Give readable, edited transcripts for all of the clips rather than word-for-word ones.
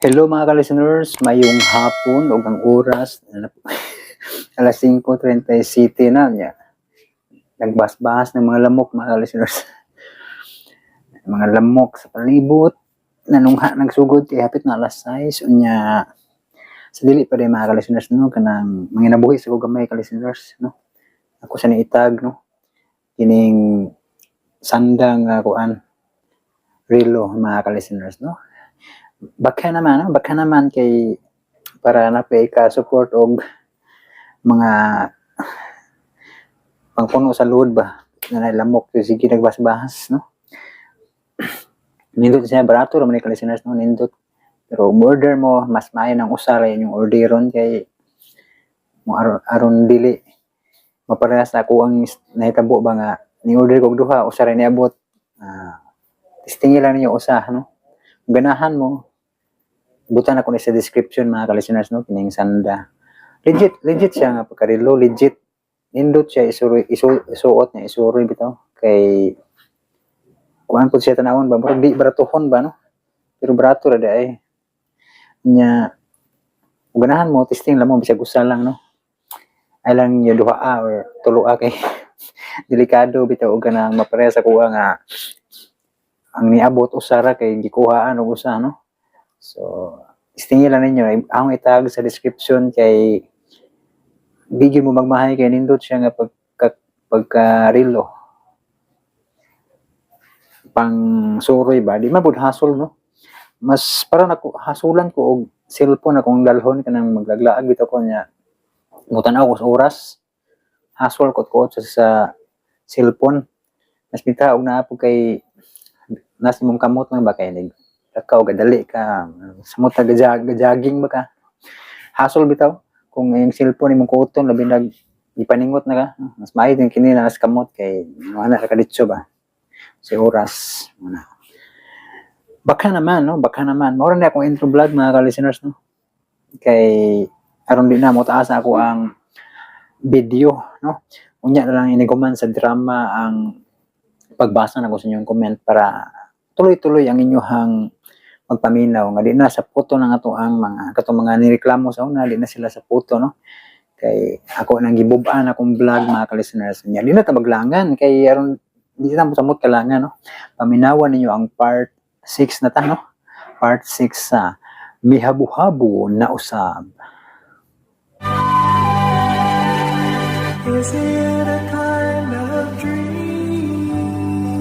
Hello mga ka-listeners, mayong hapon o ang oras alas 5:37 na niya. Nagbasbas ng mga lamok mga ka-listeners. Mga lamok sa palibot, nanungha nagsugod kay hapit na alas 6 unya. Sa dili pa rin mga ka-listeners no kanang manginabuhi sa gamay ka-listeners no. Ako sa niitag no. Kining sandang kuan relo mga ka-listeners no. Baka naman kay para na pay ka support og mga pangpuno sa load ba na lamok sige nagbasbahas no. Nindot siya barato ra man ni listeners no nindot, pero order mo mas maayo nang usara yung orderon kay mo aron dili maparehas ako ang nahitabo ba nga ni order kog duha usara ni abot. Testing lang ninyo usa no, ganahan mo butan ako ni sa description mga ka-listeners no kining sanda. Legit siya nga pagkarelo, legit. Nindot siya isuot niya, isuroy bitaw kay kuan pud siya tanawon ba murag di baratuhon ba no. Pero barato ra day. Nya ganahan mo testing lang mo bisag usa lang no. Ay lang yung duha or tuloa kay delikado bitaw og ganang mapareha sa kuha nga ang niabot usara kay gikuhaan og usa no. So, istingin lang ninyo, akong itag sa description kay bigyan mo magmahay kay nindot siya nga pagka-relo. Pang suroy ba? Di mabud hasol no? Mas parang hasulan ko og cellphone akong dalhon kanang maglaglaag bitaw ko niya. Mutanaw ko sa oras. Hasol ko sa cellphone. Mas bitaw og naa po kay nas imong kamot man ba kay ikaw gadali ka samot jogging ba ka hasol bitaw kung yung cellphone imong kuton labi nag ipaningot na ka mas maayo din kini na kamot kay ana ka ditso ba si oras muna baka naman mao na akong intro vlog mga ka-listeners no kay aron di na mo taas ako ang video no unya na lang iniguman sa drama ang pagbasa na ko sa inyong comment para tuloy-tuloy ang inyong magpaminaw nga di na sa puto ng ato ang mga nireklamo sa una di na sila sa puto no kay ako nang gibub-an akong vlog mga ka-listeners niya di na ta maglangan kay aron di na mo samot kalangan no paminawan ninyo ang part 6 na ta no part 6 sa mihabu-habu na usab.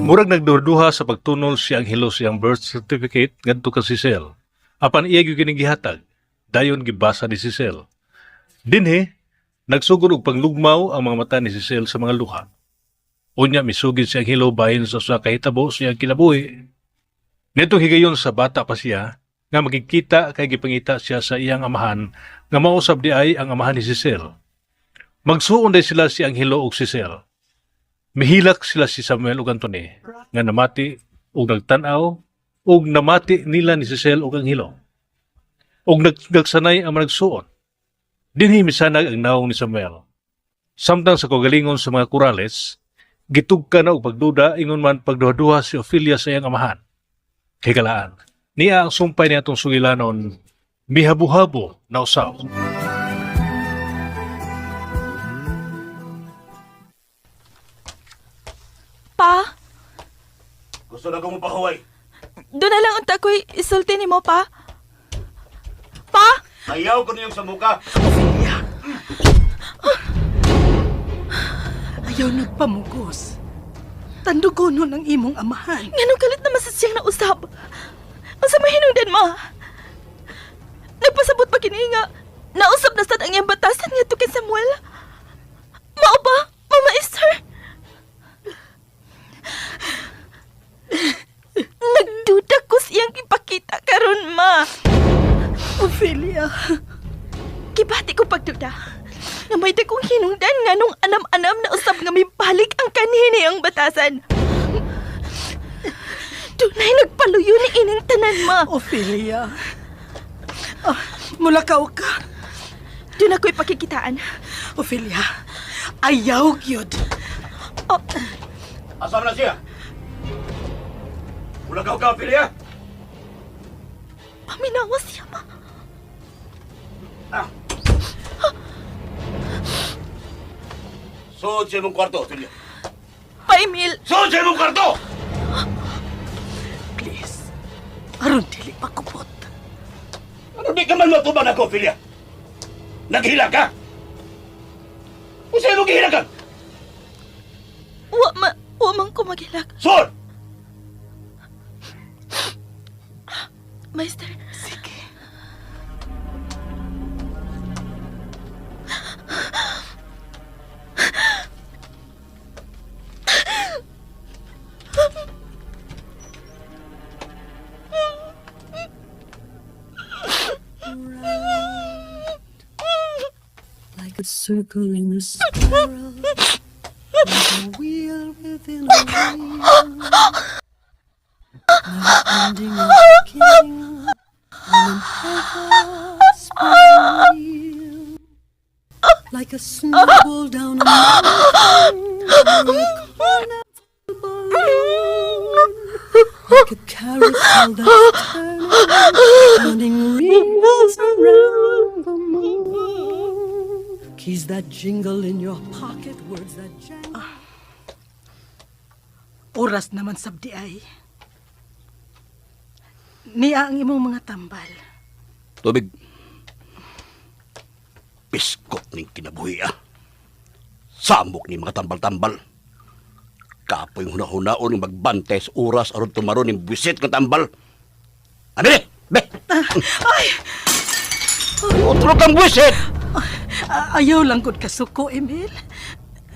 Murag nagdurduha sa pagtunol siyang hilo siyang birth certificate ngadto ka si Cecil. Apan iya gyud kining gihatag, dayon gibasa ni Cecil. Dinhi, nagsugod og panglugmaw ang mga mata ni Cecil sa mga luha. Unya misugid siyang hilo bahin sa usa ka hitabo siyang kinabuhi. Nitong higayon sa bata pa siya, nga magkikita kay gipangita siya sa iyang amahan nga mausab di ay ang amahan ni Cecil. Magsuon day sila siyang hilo og Cecil. Mihilak sila si Samuel ug Antony nga namati ug nagtan-aw ug namati nila ni Cecil ug ang hilo. Ug nagsanay ang nagsuot. Dinhi misanag ang naong ni Samuel. Samtang sa kagalingon sa mga kurales, gitugkan na og pagduda ingon man pagduha-duha si Ophelia sa iyang amahan. Kay kalaan, niya ang sumpay niya atong sugilanon, mihabu-habo na usaw. Pa, Gusto na kong mapahuway. doon na lang unta ko'y isulti ni mo, pa. Pa! Ayaw ko niyong sa muka. Ayaw nagpamugos. Tandugonon ang imong amahan. Nganong kalit naman sa siyang nausap. Ang sa mahinungdan, ma. Nagpasabot pa kini nga. Nausap na sad ang iyang batasan nga to kay Samuel. Mao ba, Mama Esther? Nagduda ko siyang ipakita karon, ma. Ophelia, Kibati ko pagduda. Nga may kong hinungdan nga nung anam-anam na usab nga may balik ang kanini ang batasan. Dunay nagpaluyo ni ining tanan, ma. Ophelia. Mulakaw ka. Doon ako'y pakikitaan. Ophelia, ayaw gyud. Oh, Asam na siya? Ulagaw ka, Ophelia? paminawa siya, ma. Suod sa imong kwarto, Ophelia. Pa, Emil, Suod sa imong kwarto! Please. Aron dili pakupot. Ano di ka man matuban ako, Ophelia? Naghila ka? O sa imong gihilagan? wa man ko maghilag. Suod! Maester, Sige. Like a circle in a spiral, like a wheel within a wheel, like an ending of a king, and heaven's wheel, like a snowball down a mountain, or a carnival balloon, like a carousel that's turning rings around the moon. Keys that jingle in your pocket, words that jangle. Oras naman sabdi ay. Niya ang imong mga tambal. Tubig. Piskot ning kinabuhi, ah. Samok ni mga tambal-tambal. Kapoy huna-hunaon ng magbantay sa oras aron tumaron ng buwisit ng tambal. Ano ni? Be! Ay! Utro kang buwisit! Ayaw lang gud kasuko, Emil.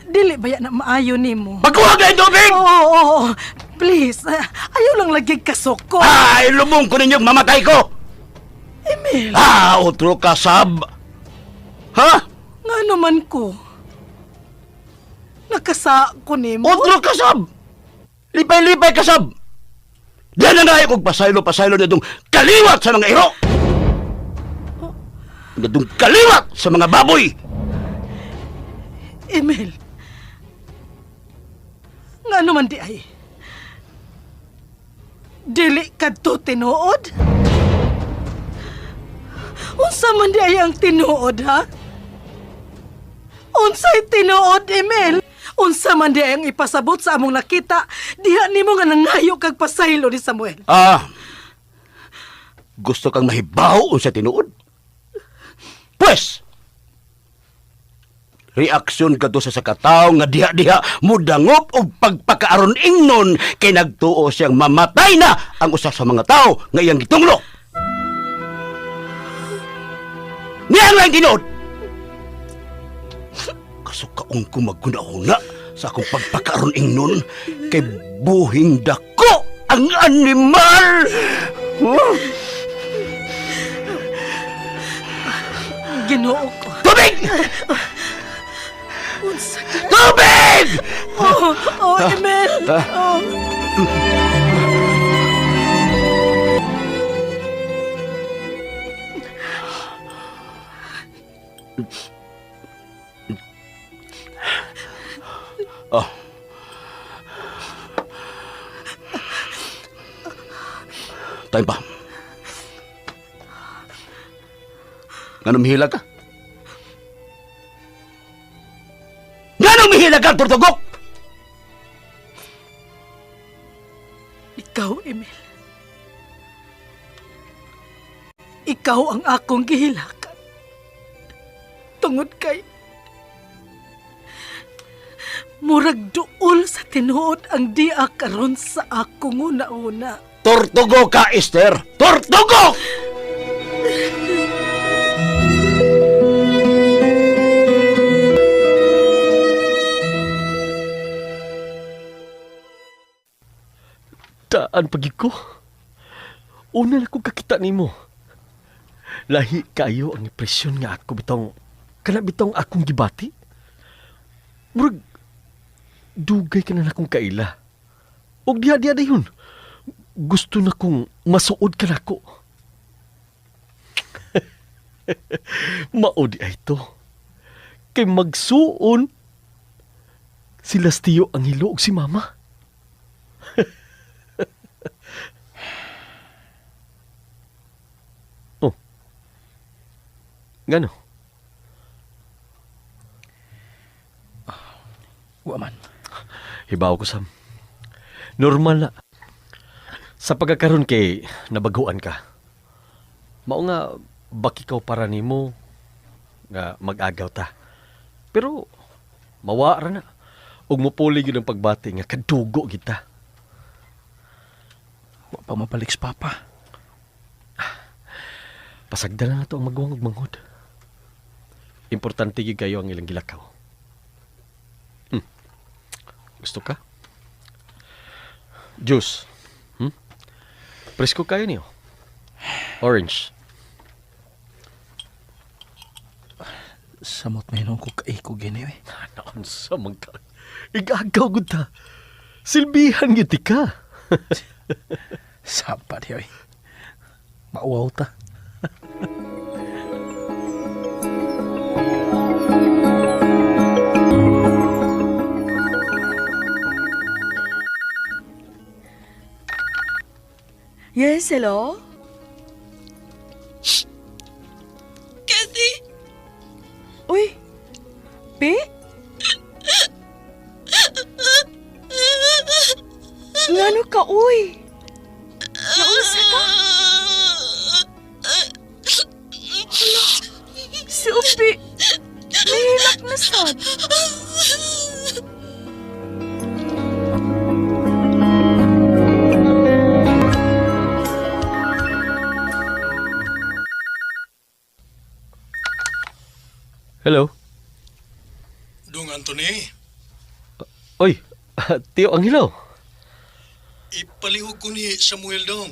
Dili ba yan na maayo nimo? Magkuha ka yung tubig! Oo. Please. Ayaw lang lagi kasuko. Ay, lumong ko ninyong mamatay ko! Emil. Utro ka, sab! Ha? Nga naman ko. Nakasa ko nimo. Utro ka, sab! Lipay-lipay ka, sab! Diyan na nga kong pasaylo-pasaylo na itong kaliwat sa mga iro! Na itong kaliwat sa mga baboy! Emil. Nga naman di ay. Dili ka to tinuod? Unsa man di ay ang tinuod, ha? Unsay tinuod, Emil? Unsa man di ay ang ipasabot sa among nakita, diha nimo nga nangayo kag pasaylo ni Samuel. Gusto kang mahibaw o sa tinuod? Pues, reaksyon ka to sa sakataw nga diha-diha mudangop o pagpakaaron ingnon kay nagtuo siyang mamatay na ang usa sa mga tao nga iyang gitunglo. Niya nga ang tinuod! Kasukaong ko magkuna-una sa akong pagpakaaron ingnon kay buhing dako ang animal! Ginoo ko. Tubig! Unsa di ay? Tubig! Oh, Emil. Oh. Oh. Time pa. Ganun mihilag ka? Ganun mihilag ka, Tortugok? Ikaw, Emil. Ikaw ang akong gihilakan. Tungod kay murag duol sa tinuod ang diya karon sa akong una-una. Tortugok ka, Esther! Tortugok! Daan pagi ko. Una na kong kakita nimo. Lahi kayo ang impresyon nga ako bitong kana bitong akong gibati. Murag dugay ka na akong kaila. Og diha-diha dayon. Gusto na kong masuod ka na ako. Maudi ay to. Kay magsuon si Lastio ang hilo og si Mama. Ngano? Wa man. Hibaw ko, Sam. Normal na. Sa pagkakaroon kay nabaguan ka. Mao nga, baki ikaw para nimo nga mag-agaw ta. Pero, mawara na. Ug mupuli yun ang pagbati nga kadugo kita. Wa pa mabalik sa papa. Pasagda na to ang magawang ug manghod. Importante gyud kayo ang ilang gilakaw. Gusto ka? Juice. Presko kayo niyo. Orange. Samot mahinom ko kay ko gini eh. Naon sa magka. Igagaw gud ta. Silbihan gyud ti ka. Sapa di eh. Mauwaw ta. Yes, hello? Kathy, Uy, Pi? Ngano ka, uy? Naunsa ka? Hala, si Upi, nahilak na sad. Hello. Dong Anthony, Oy, Tio Angelo. ipalihog ko ni Samuel dong.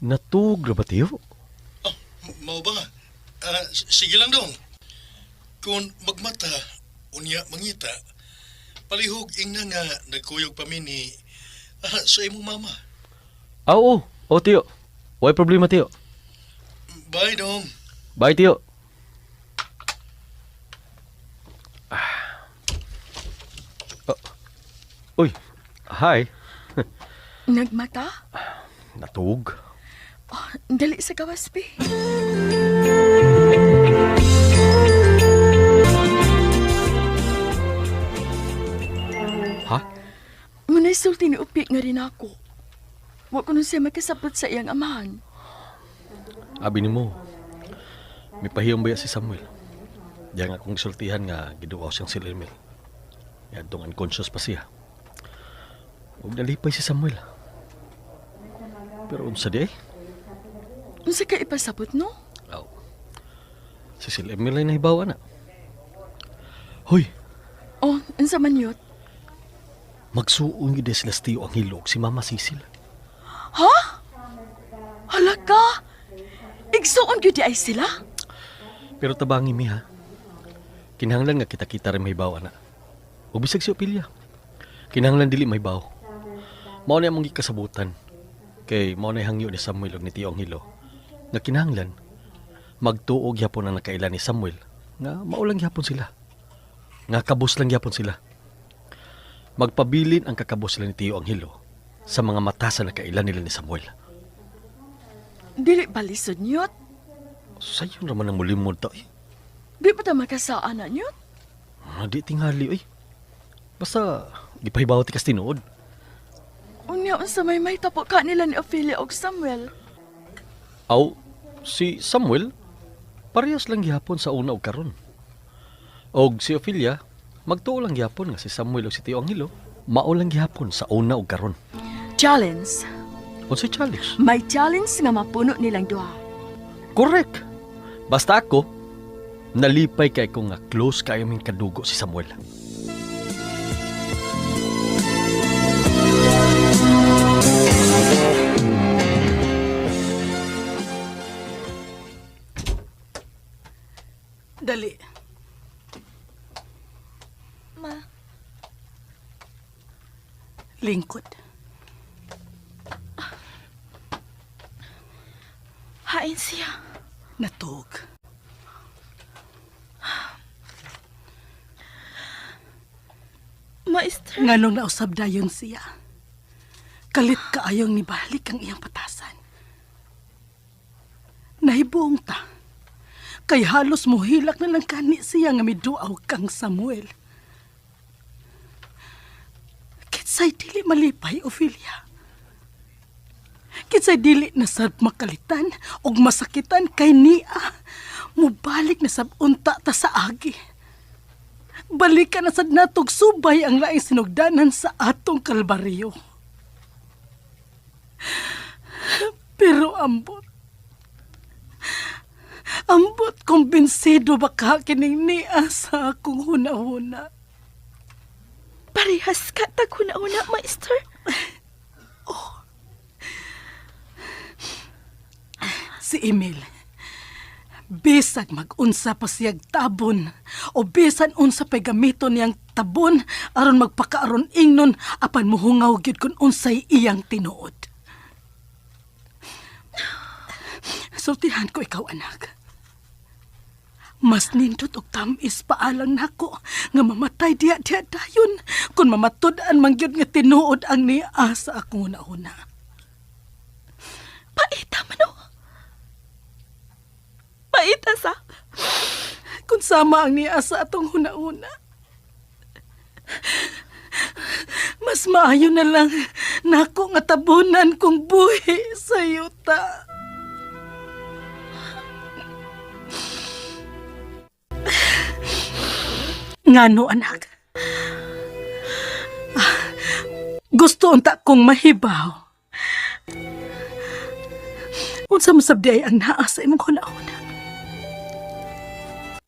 Natug ra ba, Tio? Mao ba? Sige lang dong. Kung magmata, unya mangita, palihog ingna nga nagkuyog pa mi ni sa imong mama. Oo. Oh, Tio. Way problema, Tio. Bye dong. Bye, Tio. Uy, hi. Nagmata? Natug. Dali sa gawas, Pi. Ha? Muna'y sulti ni Upi nga rin ako. Wa ko nun siya makasabot sa iyang amahan. Abi ni mo. May pahiyong baya si Samuel. Diyan nga kong sultihan nga giduaw siyang si Emil. Yan tong unconscious pa siya. Huwag nalipay si Samuel. Pero unsa di eh? Unsa ka ipasabot, no? Oh. Si Sil Emil ay nahibawa na. Hoy, Oh, unsa man yun? magsuong yun sila sa Tio Angelo ug si Mama Cecil. Ha? Hala ka? Igsuon yun di ay sila? Pero tabangi mi ha. Kinahanglan nga kita-kita rin mahibawa na. Ug bisag si Ophelia. Kinahanglan dili mahibaw. Mao na among gikasabutan. Kay mao na hangyo ni Samuel ug ni Tio Angelo. Nga kinahanglan magtuog gyapon ang nakailan ni Samuel nga maulang gyapon sila. Nga kabus lang gyapon sila. Magpabilin ang kakabos sila ni Tio Angelo sa mga mata sa nakailan nila ni Samuel. Dili balisod yun? Sayon raman ang mulimod ta. Di pa ta makasaan na yun? Di tingali oy. Basta gipahibaw ti kas tinuod. Unya unsa may tapo ka nila ni Ophelia og Samuel. Aw, si Samuel parehas lang gyapon sa una ug karon. Og si Ophelia magtuo lang gyapon nga si Samuel ug si Tio Angelo mao lang gyapon sa una ug karon. Challenge. Unsay challenge? May challenge nga mapuno nilang duha. Correct. Basta ako nalipay kay ko nga close kayo ming kadugo si Samuel. Dali. Ma, Lingkod. hain siya. Natug. Maestra. Nganong nausab dayon siya. Kalit kaayong nibalik ang iyang patasan. Nahibuong ta. kay halos mohilak na lang kani siya nga miduaw kang Samuel. Kitsay dili malipay, Ophelia. Kitsay dili na sad makalitan og masakitan kay niya. Mubalik na sab unta ta sa agi. Balikan na sad natog subay ang laing sinugdanan sa atong kalbaryo. Pero ambot kumbinsido baka kining niya sa akong hunahuna. Parehas ka tag huna-una, Maester. Si Emil, bisag mag-unsa pa siyag tabon o bisan unsa pa'y gamiton niyang tabon aron magpakaaron ingnon apan muhungaw gyud kun unsay iyang tinuod. Sultihan ko ikaw, anak. Mas nindot og tamis paalang nako nga mamatay diya dayon kung mamatud-an man gyud nga tinuod ang niya sa akong una-una. Paita man o. Paita sa. Kung sama ang niya sa atong una-una, mas maayo na lang nako nga tabunan kong buhi sa yuta. Ngano, anak? Gusto unta kong mahibaw. Unsa masabdi ay ang naa sa imong hunahuna?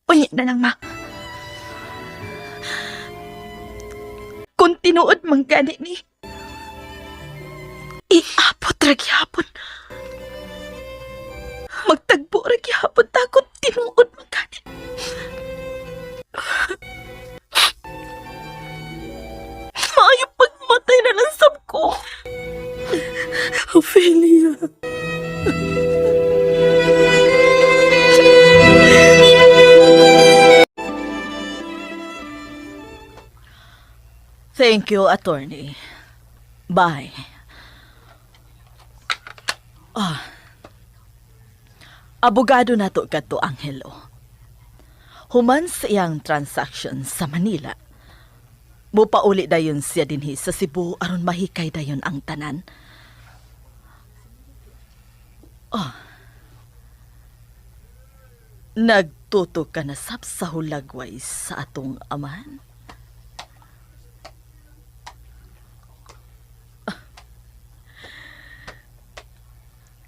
Unya na lang, ma. Kung tinuod man gani ni, iabot ra gyapon. Magtagbo ra gyapon ta kung tinuod man gani. Maayo pagmatay na lang sab ko. Ophelia. Thank you, attorney. Bye. Abogado na to kadto, Angelo. Human sa iyang transaction sa Manila, mupauli dayon siya dinhi sa Cebu aron mahikay dayon ang tanan. Nagtuto ka na sab sa hulagway sa atong amahan?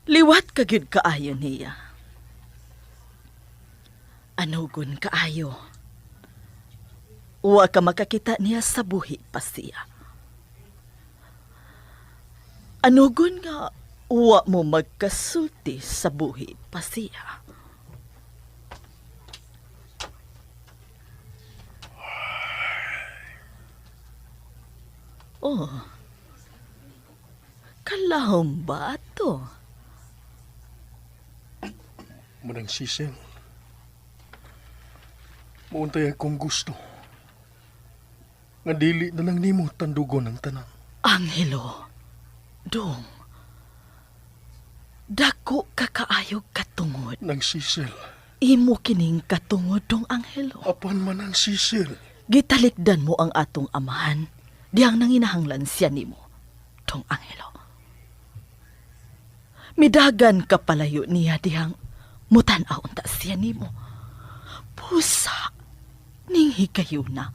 Liwat ka gyud kaayo niya. Anugon kaayo. Wa ka makakita niya sa buhi pa siya. Anugon nga wa mo magkasulti sa buhi pa siya. Kalahom ba ito? Manang Cecil, mauntay akong gusto. Nga dili na lang nimo tandugon ang tanan. Angelo, dong, dako kakaayog katungod. Nang Cecil, Imo kining katungod dong, Angelo. apan man ang Cecil. Gitalikdan mo ang atong amahan, diyang nanginahanglan siya nimo, dong, Angelo. Midagan ka palayo niya diyang mutanaw unta siya nimo. Pusa, ning higayon na.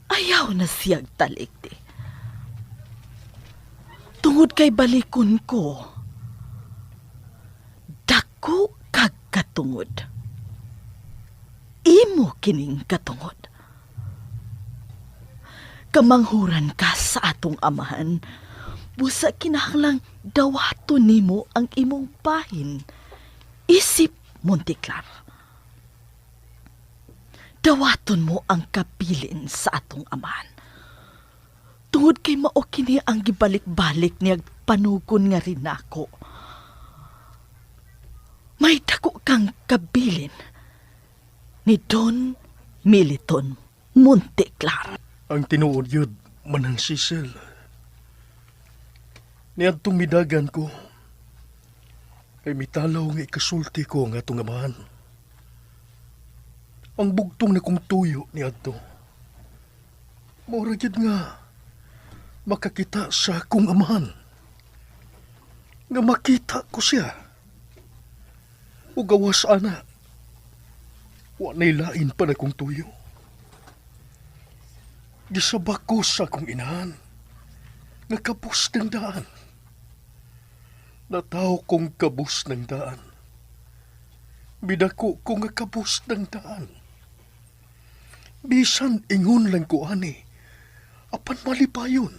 Ayaw na siyag talikdi. Tungod kay balikon ko, dako kag katungod. Imo kining katungod. Kamanghuran ka sa atong amahan, busa kinahanglang dawaton nimo ang imong bahin. Isip, Monteklar. Dawaton mo ang kabilin sa atong amahan. Tungod kay mao kini ang gibalik-balik niya panugon nga rin ako. May dako kang kabilin ni Don Militon Monteklar. Ang tinuod yun, manang Cecil. Niadtong midagan ko, Kay mitalaw nga ikasulti ko nga itong amahan. Ang bugtong na kong tuyo ni Adto. Mura gid nga makakita sa akong amahan. Nga makita ko siya. O gawas ana. Wa na'y lain pa na kong tuyo. Gisabak ko sa akong inahan. Nga kabus ng daan. Nataw kong kabus ng daan. Bidako ko nga kabus ng daan. Bisan ingon lang ko ani. Apan malipayon.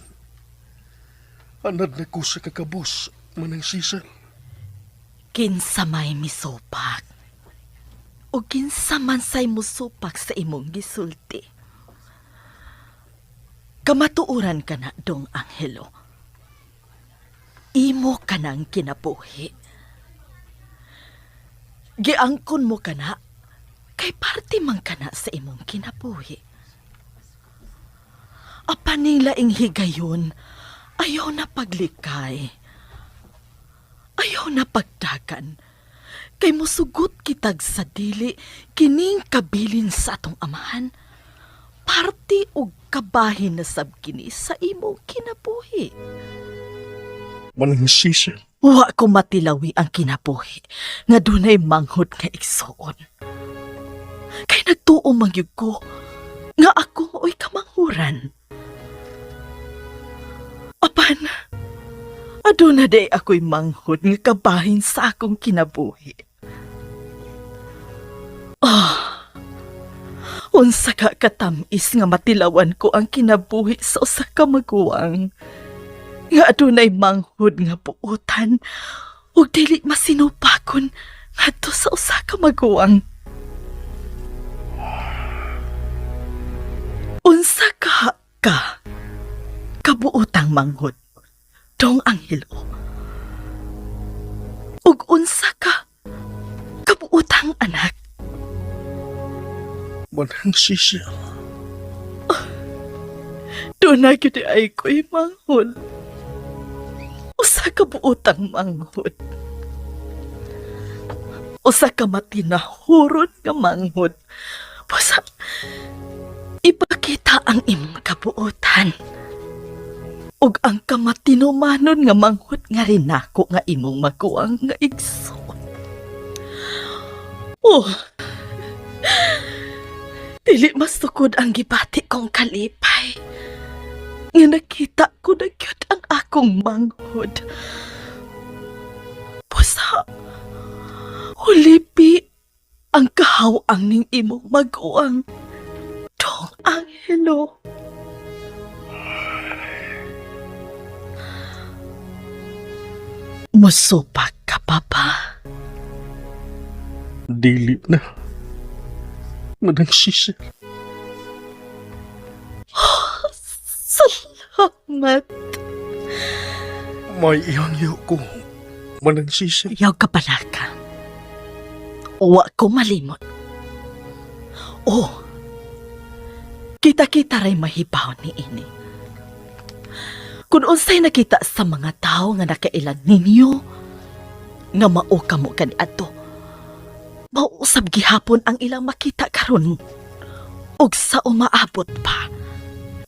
Anad na ko sa kakabus manang sisal. Kinsa may misupak. O kinsa man say musupak sa imong gisulti. Kamatuuran ka na, Dong Angelo. Imo ka nang kinabuhi. Giangkon mo ka na, kay parte man ka na sa imong kinabuhi. Apaning laing higayon, ayaw na paglikay. Ayaw na pagdagan. Kay musugot kitag sa dili, kining kabilin sa atong amahan. Parte og kabahin na sabkini sa imong kinabuhi. Manang sisal. Wa ko matilawi ang kinabuhi nga dunay manghod nga igsuon. Kay nagtuo mangyud ko nga ako oy kamanghuran. Apan, aduna day ako'y manghod nga kabahin sa akong kinabuhi. Unsa ka katamis nga matilawan ko ang kinabuhi sa usa ka maguwang. Nga adunay manghod nga puutan ug dili masinupakon ngadto sa usa ka maguwang. Unsa ka kabuotang manghod, Dong Angelo? Ug unsa ka kabuotang anak? Manang sisal. Doon na gid ay ko'y manghod. Usa ka buotang manghod. Usa ka matinahurot nga manghod. Busa, ipakita ang imong kabuotan. Ug ang kamatinumanon nga manghod nga rin ako nga imong maguwang nga igsoon. Oh, dili masukod ang gibati kong kalipay. Nga nakita ko na gyud ang akong manghod. Busa, hulipi ang kahawang ning imong maguwang, Dong Angelo. Musupak ka, Papa. Dili na. Manang sisal. Salamat. May iyang ko. Manang sisal. Yaw ka pala ka. Wa ko malimot. Oh, kita-kita ray mahibaw ni ini. Kung unsay nakita sa mga tao nga nakailan ninyo, nga mao kamo kani adto, mauusab gihapon ang ilang makita karon. Og sa umaabot pa,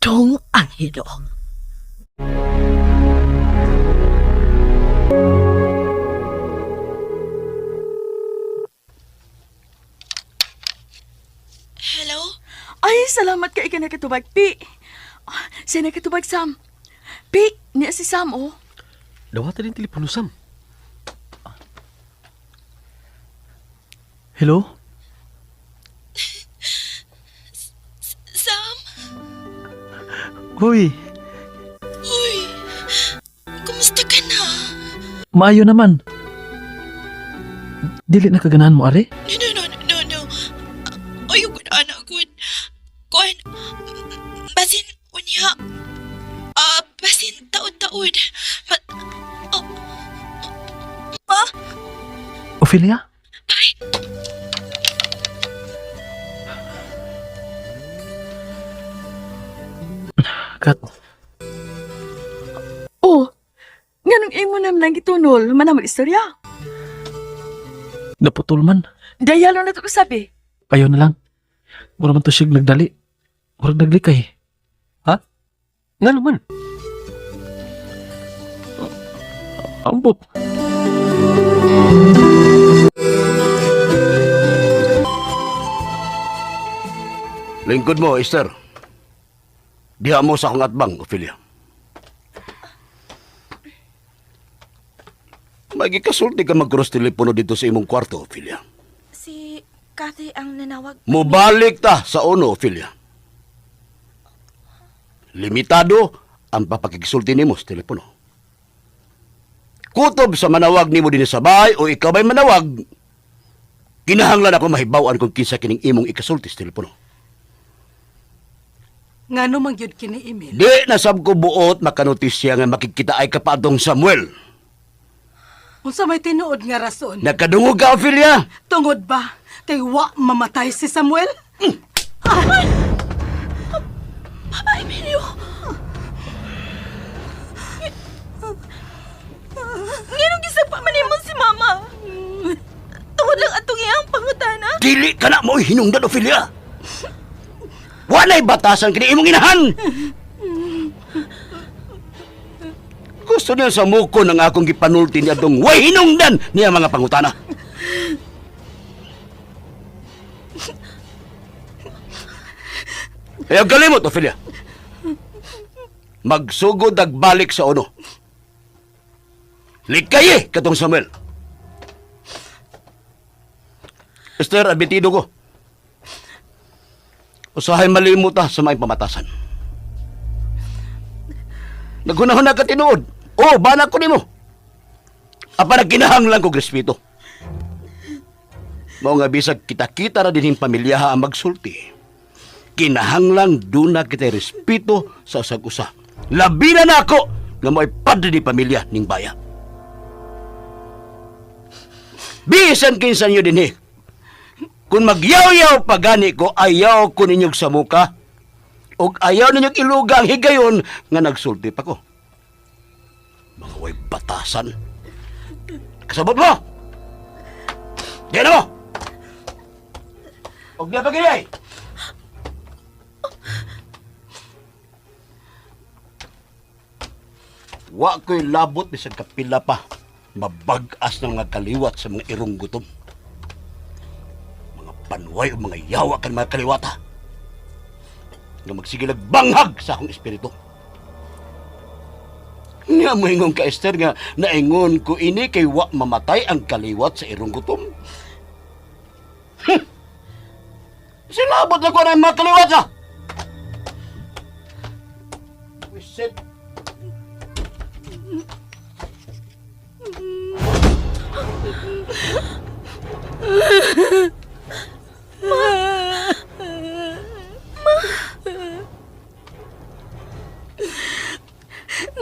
Dong Angelo. Hello? Ay, salamat kay ka nakatubag, Pi. Siya nakatubag, Sam. Pi, niya si Sam, oh. Dawatan yung telepono, Sam. Hello? Sam? Hoy, Uy! Kumusta ka na? maayo naman. Dili na kaganahan mo, are? No. Ayaw ko na, anak ko. Kuan, basin, unya. Basin, taod-taod. Ma? Ophelia? Ay, Kat, Oh, nga nung imo naman lang gitunol, manamang istorya. Naputol man. Dayalo na to kasabi. Ayaw na lang. Mura man to siya nagdali. Mura naglikay. Nga naman. Ambot. Lingkod mo, Esther. Diha mo sa akong atbang, Ophelia. Magikasulti ka mag-cross telepono dito sa imong kwarto, Ophelia. Si Cathy ang nanawag. Mubalik ta sa uno, Ophelia. Limitado ang papakikisulti nimo sa telepono. Kutob sa manawag nimo din sa bahay o ikaw ba'y manawag, kinahanglan ako mahibawan kung kinsa kining imong ikasulti sa telepono. Nga no mangyod kini email. Di nasab ko buot makanotisya nga makikita ay kapadong Samuel. Unsa may tinuod nga rason? Nagkadungog ka, Ophelia? Tungod ba? Kay wa mamatay si Samuel? Ay, Emilio! Nginong gisagpa man mo si Mama? Tungod lang atong iyang pangutana? Dili ka na mo hinungdan, Ophelia. Walay batasan kini imong inahan. Gusto niya sa muko ng akong gipanulti niya dong way hinungdan niya mga pangutana. Ayaw kalimot, Ophelia. Magsugod ag balik sa uno. Likaye katong Samuel. Esther, abitido ko. Usahay malimot sa may pamatasan. Naghunahuna ka tinuod. Oh, banak ko nimo. Apa nagkinahanglan ko respeto. Mao nga bisag kita-kita ra dinhing pamilya ang magsulti. Kinahanglan duna kita respeto sa usag-usa. Labi na ako nga mo'y padre ni pamilya ning baya. Bisan kinsan nyo dinhi. Kung magyaw-yaw pagani ko, ayaw ko ninyong sa muka. O ayaw ninyong iluga ang higayon nga nagsulti pa ko. Mga way batasan. Kasabot mo! Diyan mo! Huwag na pagayay! Wa ko'y labot bisag kapila pa. Mabag-as ng mga kaliwat sa mga irong gutom. Mga panway o mga yawa kan mga kaliwata. Nga magsige nagbanghag sa akong espiritu. Nga mo ingon ka, Esther, nga naingon ko ini kay wa mamatay ang kaliwat sa irong gutom. Silabot na ko na yung mga kaliwat sa! Wisit.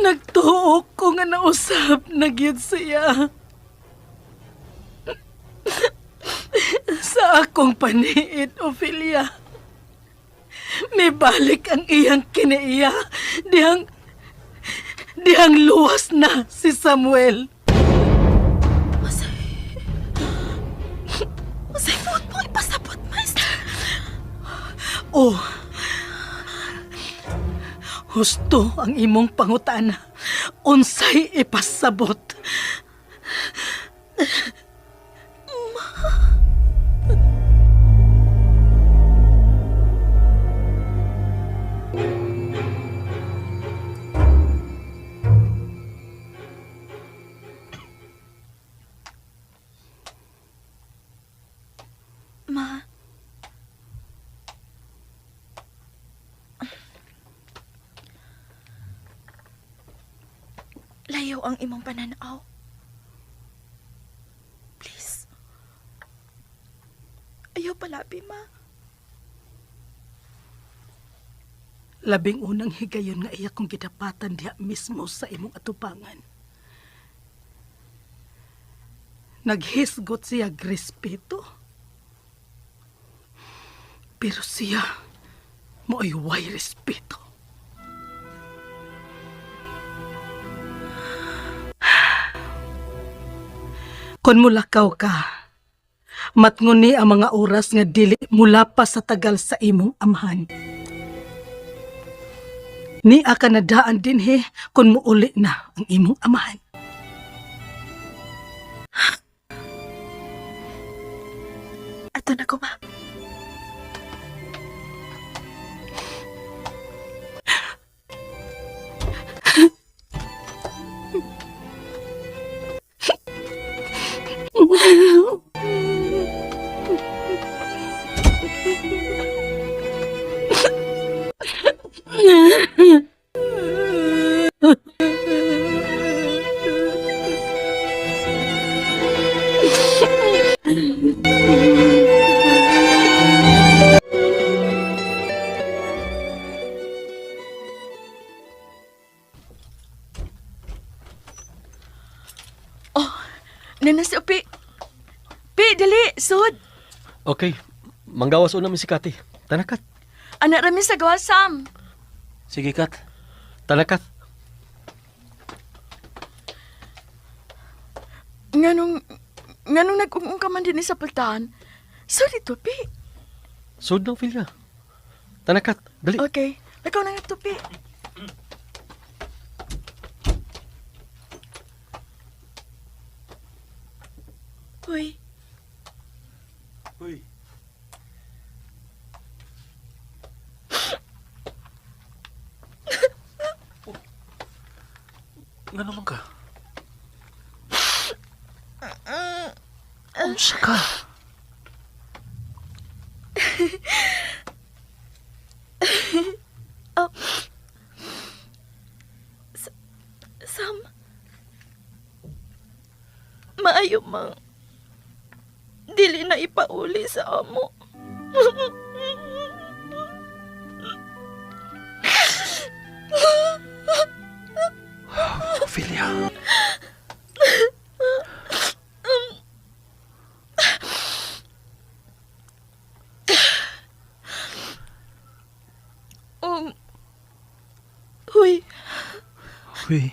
Nagtuok ko nga nausap na gyud siya. Sa akong paniid, Ophelia. May balik ang iyang kinaiya. Dihang luwas na si Samuel. Masay buot mo ipasabot, Master. Oh, husto ang imong pangutana. Unsay ipasabot. Ma. Layaw ang imong pananaw. Please. Ayaw palabi, Ma. Labing unang higayon nga iya kong gidapatan diha mismo sa imong atubangan. Naghisgot siya grespeto. Pero siya mo'y way respeto. Kung mulakaw ka, Matnguni ang mga oras nga dili mula pa sa tagal sa imong amahan. Ni ka nadaan din he kung muuli na ang imong amahan. Ato na ko, ma. Nana si Upi. Pi, dali, sud. Okay, manggawas una mi si Kati. Tanakat. Anak rami sa gawa, Sam. Sige, Kat. Tanakat. Nganong nag-ungong ka man din sa pultahan. So, dito, Pi. Sud ng filya. Tanakat, dali. Okay. Ikaw na nga to, Pi. Uy. Uy. Nga naman ka? Unsa ka? Oh. Sam. Maayo mang dili na ipauli sa amo. Ophelia. Huy. Uy.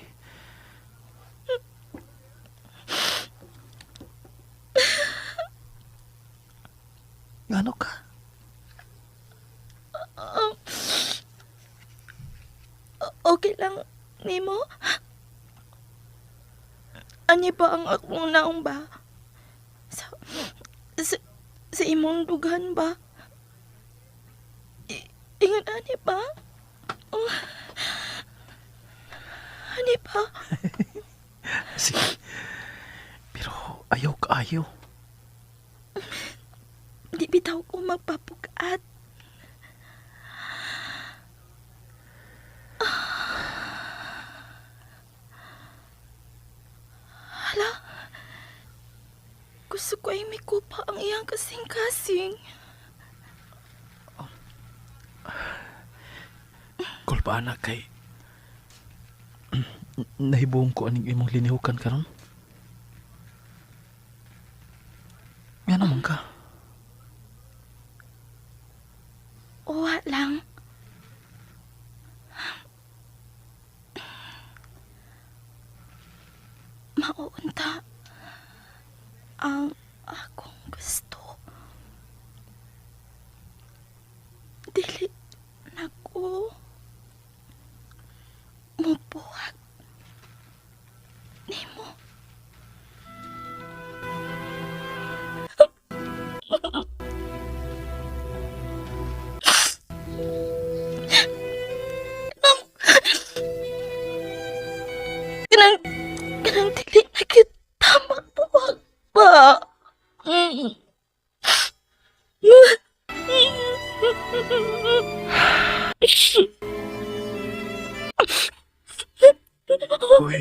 Ano ka? Okay lang nimo? Ani ba ang akong naong ba? Sa imong dugan ba? Ingon ani ba? Ani ba? Sige. Pero ayaw ka ayaw. Di bitaw ko magpapugat. Hala, gusto ko ay may kupa ang iyang kasing-kasing. Kulpa anak kay nahibuong ko aning imong linihukan karon. Nga naman ka. Uwa lang. Mauunta ang akong gusto. Dili na ko mubuhat nimo. Kanang dili na kita magbuwag pa. Uy. Uy.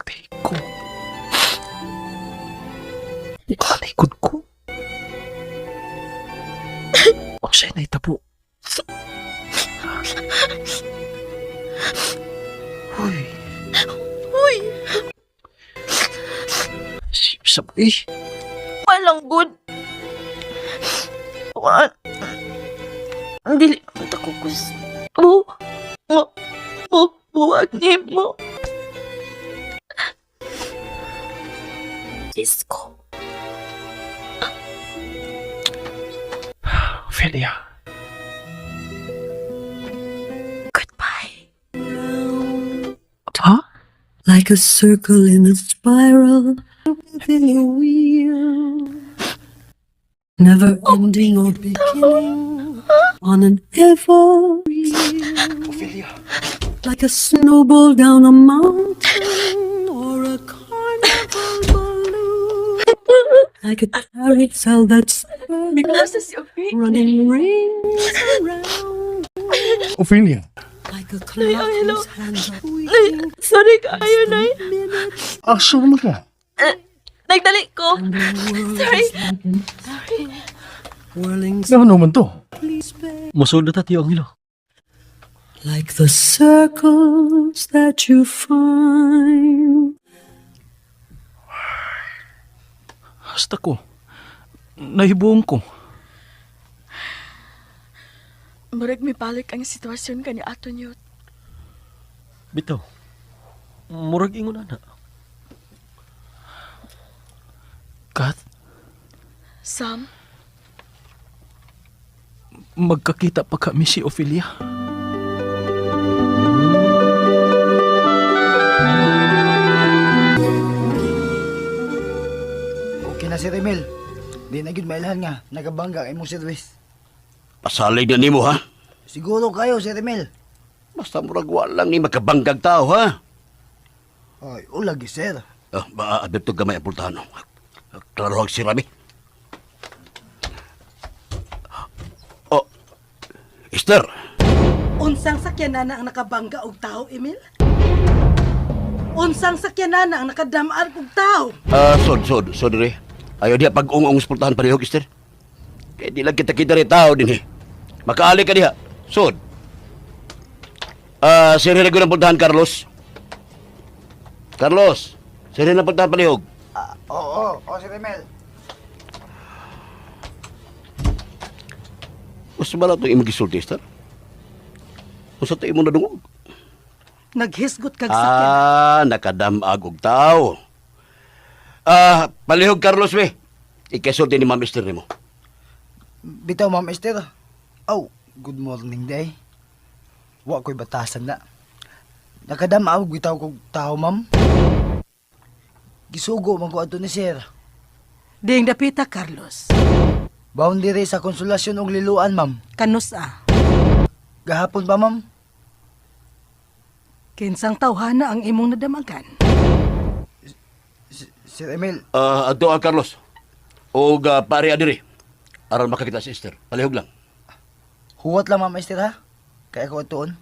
Teko. Kalikod ko. O siya na itabo. Uy. Uy. Sabay. Walang good. What? Dili naman ako gusto. Buwag nimo. Isko. Ophelia. Goodbye. Ha? Like a circle in a spiral within a wheel. Never ending or beginning on an ever wheel. Like a snowball down a mountain or a carnival balloon. Like a carousel that's running rings around. Ophelia. Like a clock whose hands are Nay, weaving sorry kaayo, Nay. minutes. Asa naman ka? Nagdali ko. And the world Sorry. is like an whirling Ano man to? space. Musod na Tio Angelo. Like the circles that you find. Hasta ko. Nahibuong ko. Murag mi balik ang sitwasyon ka ni Aton Yut. Bitaw. Murag ingon ana. Kat, Sam, magkakita pa kami si Ophelia. Okay na si Remel. Di na gid mailhan nga, nagabangga kay mong service. Pasalig na nimo ha. Siguro kayo si Remel. Basta murag walang ni makabanggag tao ha. Ay, ulagi sir. Adip to gamay apultahan. Klaro si Rami. Oh, Esther. Unsang sakyanana ang nakabangga og tao, Emil? Unsang sakyanana ang nakadamar og tao? Sod, re. Ayaw diha pag-ungong sportahan parehog, Esther. Kaya di lang kita-kita rin tao din eh. Makaali ka diha. Sod. Siri ko ng puntahan, Carlos. Carlos, siri na puntahan parehog. Oo, si Remel. Mas bala itong imong gisulti, Esther. Kung sa ito imong nadungog. Naghisgot kag sakyan. Nakadamag og tao. Palihog, Carlos, we. Ikasulti ni Ma'am Esther ni mo. Bitaw, Ma'am Esther. Oh, good morning, day. Wa ko'y batasan na. Nakadamaw, bitaw kong tao, ma'am. Gisugo man ko ato ni sir. Ding dapita, Carlos. Boundary sa konsolasyon og liluan, ma'am. Kanus a. Gahapon pa, ma'am. Kinsang tawhana ang imong nadamagan. Sir Emil, Adto ang Carlos. O pare adiri. Aron makakita si Esther. Palihog lang. huwat lang, Ma'am Esther, ha? Kaya ko atoon.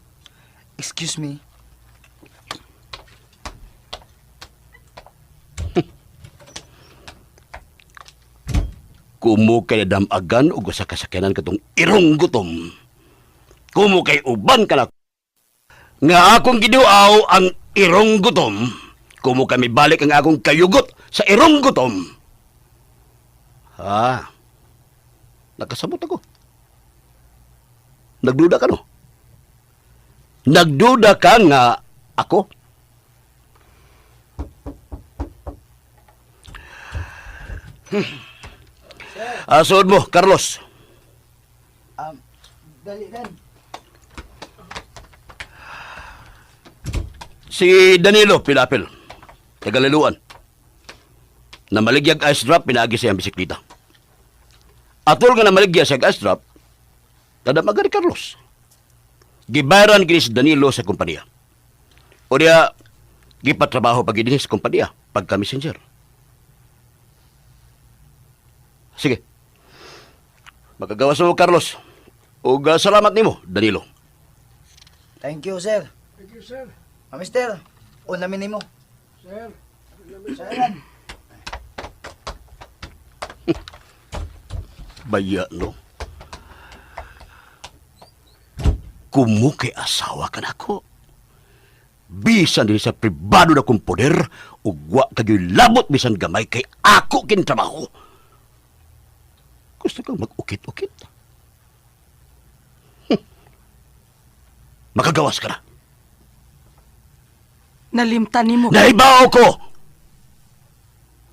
Excuse me. Kumo kay damagan o sa kasakyanan katong irong gutom. Kumo kay uban ka na. Nga akong giduaw ang irong gutom. Kumo kami balik ang akong kayugot sa irong gutom. Nakasabot ako. Nagduda ka no? Nagduda ka nga ako? Suod mo, Carlos. Dali dan. Si Danilo Pilapil, tagaliluan. Na maligyag ice drop, pinaagi siya ang bisikleta. Atol nga na maligya siya ice drop, nadamaga ni Carlos. Gibayaran kini si Danilo sa kumpanya. O diya, gipatrabaho pag sa kumpanya, pagka-messenger. Sige. Magagawas mo, Carlos. O salamat nimo, Danilo. Thank you, sir. Thank you, sir. Ma'am Esther, unamin mo. Sir. Sir. Baya, no? Kumo kay asawa ka na ko. Bisan din sa pribado na kong poder, ugwa kayo'y labot bisan gamay kay ako kintrabaho. Gusto kang mag-ukit-ukit. Makagawas ka na. Nalimtan nimo. Naibaw ko!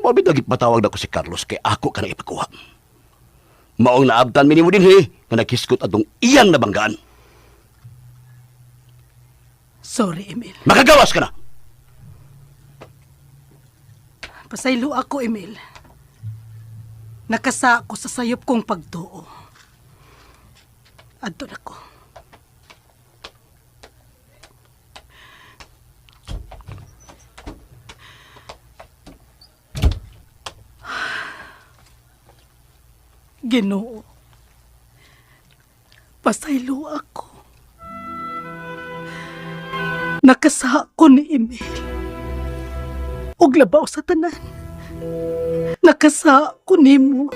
Mabitag ipatawag na ko si Carlos kay ako ka na ipakuha. Maong naabtan minimo din nga nagkiskot atong iyang nabanggaan. Sorry, Emil. Makagawas ka na! Pasaylo ako, Emil. Nakasa ako sa sayop kong pagtuo. Adto na ko. Ginoo. Pasaylo ako. Nakasa ko ni Emil. Og labaw sa tanan. Nakasa ko nimo.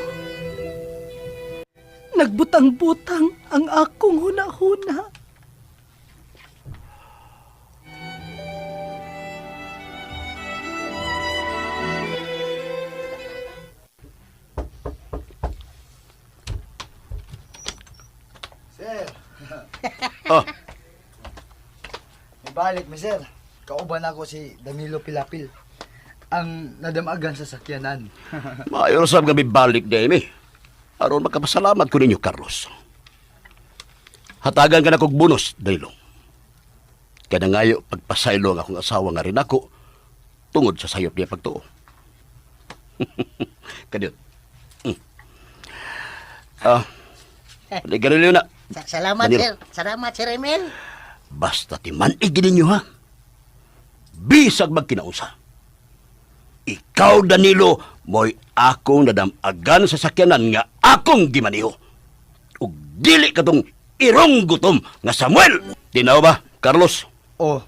Nagbutang-butang ang akong huna-huna. Sir, Oh, ibalik mi sir. Kauban ako si Danilo Pilapil. Ang nadamagan sa sakyanan. maayo sab kami balik din aron makapasalamat ko ninyo, Carlos. Hatagan ka na kog bonus, Danilo. Kaya ngayo pagpasaylo ang akong asawa nga rin ako tungod sa sayop niya pagtuo. Kadiyot. Ligarilyo na. Salamat, Danilo. sir. Salamat, Sir Emil. Basta timanig ninyo, ha? Bisag magkinausa. Ikaw, Danilo, mo'y akong nadamagan sa sakyanan nga akong gimaniho. Ug dili katong irong gutom nga Samuel. Tinaw ba, Carlos? Oh,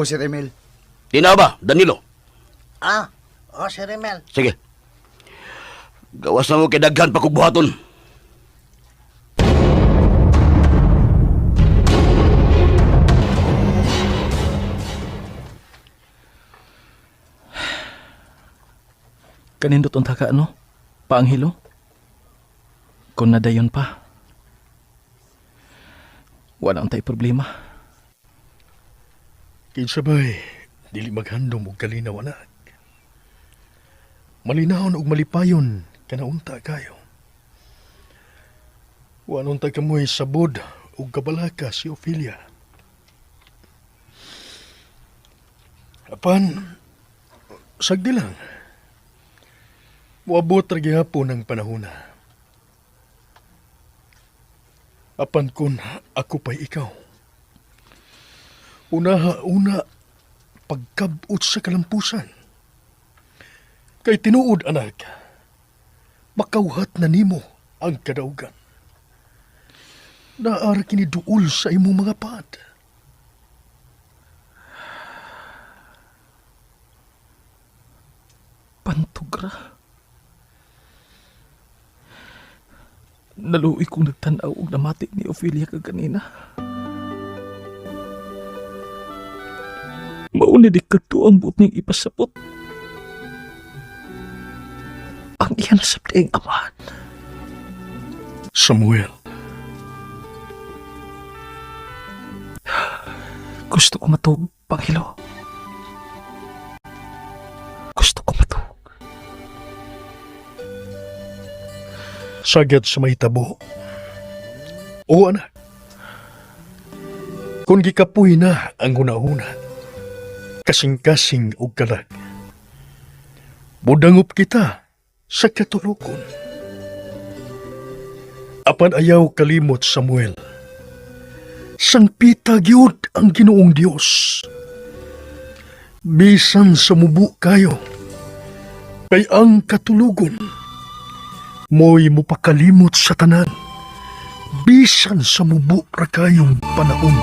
Sir Emil. Tinaw ba, Danilo? Sir Emil. Sige. Gawas na mo kay daghan pa kong buhaton. Kanindot unta ka, ano? Paanghilo? Kung nadayon pa. Wala untay problema. Kinsa ba'y dili maghandom og kalinaw anak. Malinahon og malipayon kanaunta kayo. Wanon ta kamoy sabod og kabalaka si Ophelia. Apan, sagdi lang. Muabot ra gihapon ang panahona. Apan kun ako pa'y ikaw. Una pagkabot sa kalampusan. Kay tinuod anak, makauhat na nimo ang kadaugan. Naara kini duol sa imo mga pad. Pantugra. Naluoy kong nagtanaw og namati ni Ophelia kaganina. Mauna di kadto ang buot niyang ipasapot. Ang iya nasabdi ang amahan. Samuel, Gusto ko matug, Panghilo. Gusto ko matug. sagad sa may tabo. O anak, kung gikapoy na ang hunahuna, kasing-kasing og kalag, budangop kita sa katulukon. Apan ayaw kalimot, Samuel, sangpita gyud ang Ginoong Dios. Bisan sa mubu kayo, kay ang katulugon, mo'y mupakalimot sa tanan, bisan sa mubu ra kayong panahon.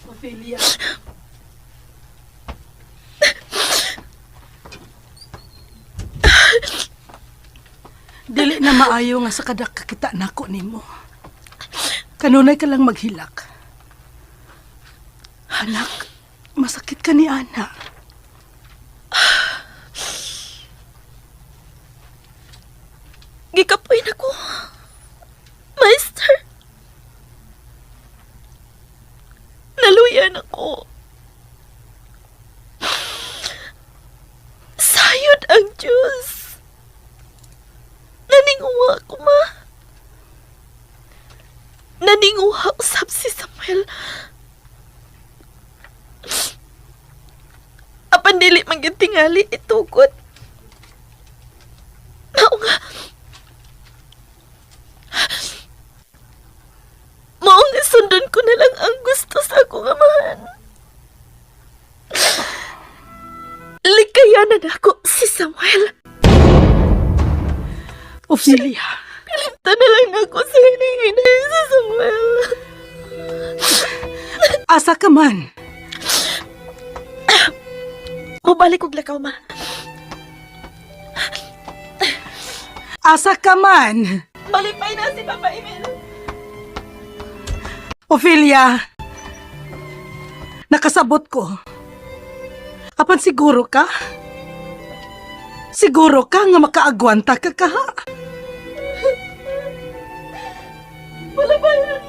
Ophelia. Dili na maayo nga sa kadak kakita nako nimo. Kanunay ka lang maghilak. Anak, masakit ka ni Ana. Gikapoy na ko. Master. tingali itukod. Mao nga. Mao nga sundan ko na lang ang gusto sa akong amahan. Likayanan ako si Samuel. Ophelia, Pilinta na lang ako sa hinihinay si Samuel. asa ka man? Mabalik og lakaw, ma. Asa ka man? Malipay na si Papa Emil. Ophelia, nakasabot ko. Apan siguro ka? Siguro ka nga makaagwanta ka kaha? Wala ba yun?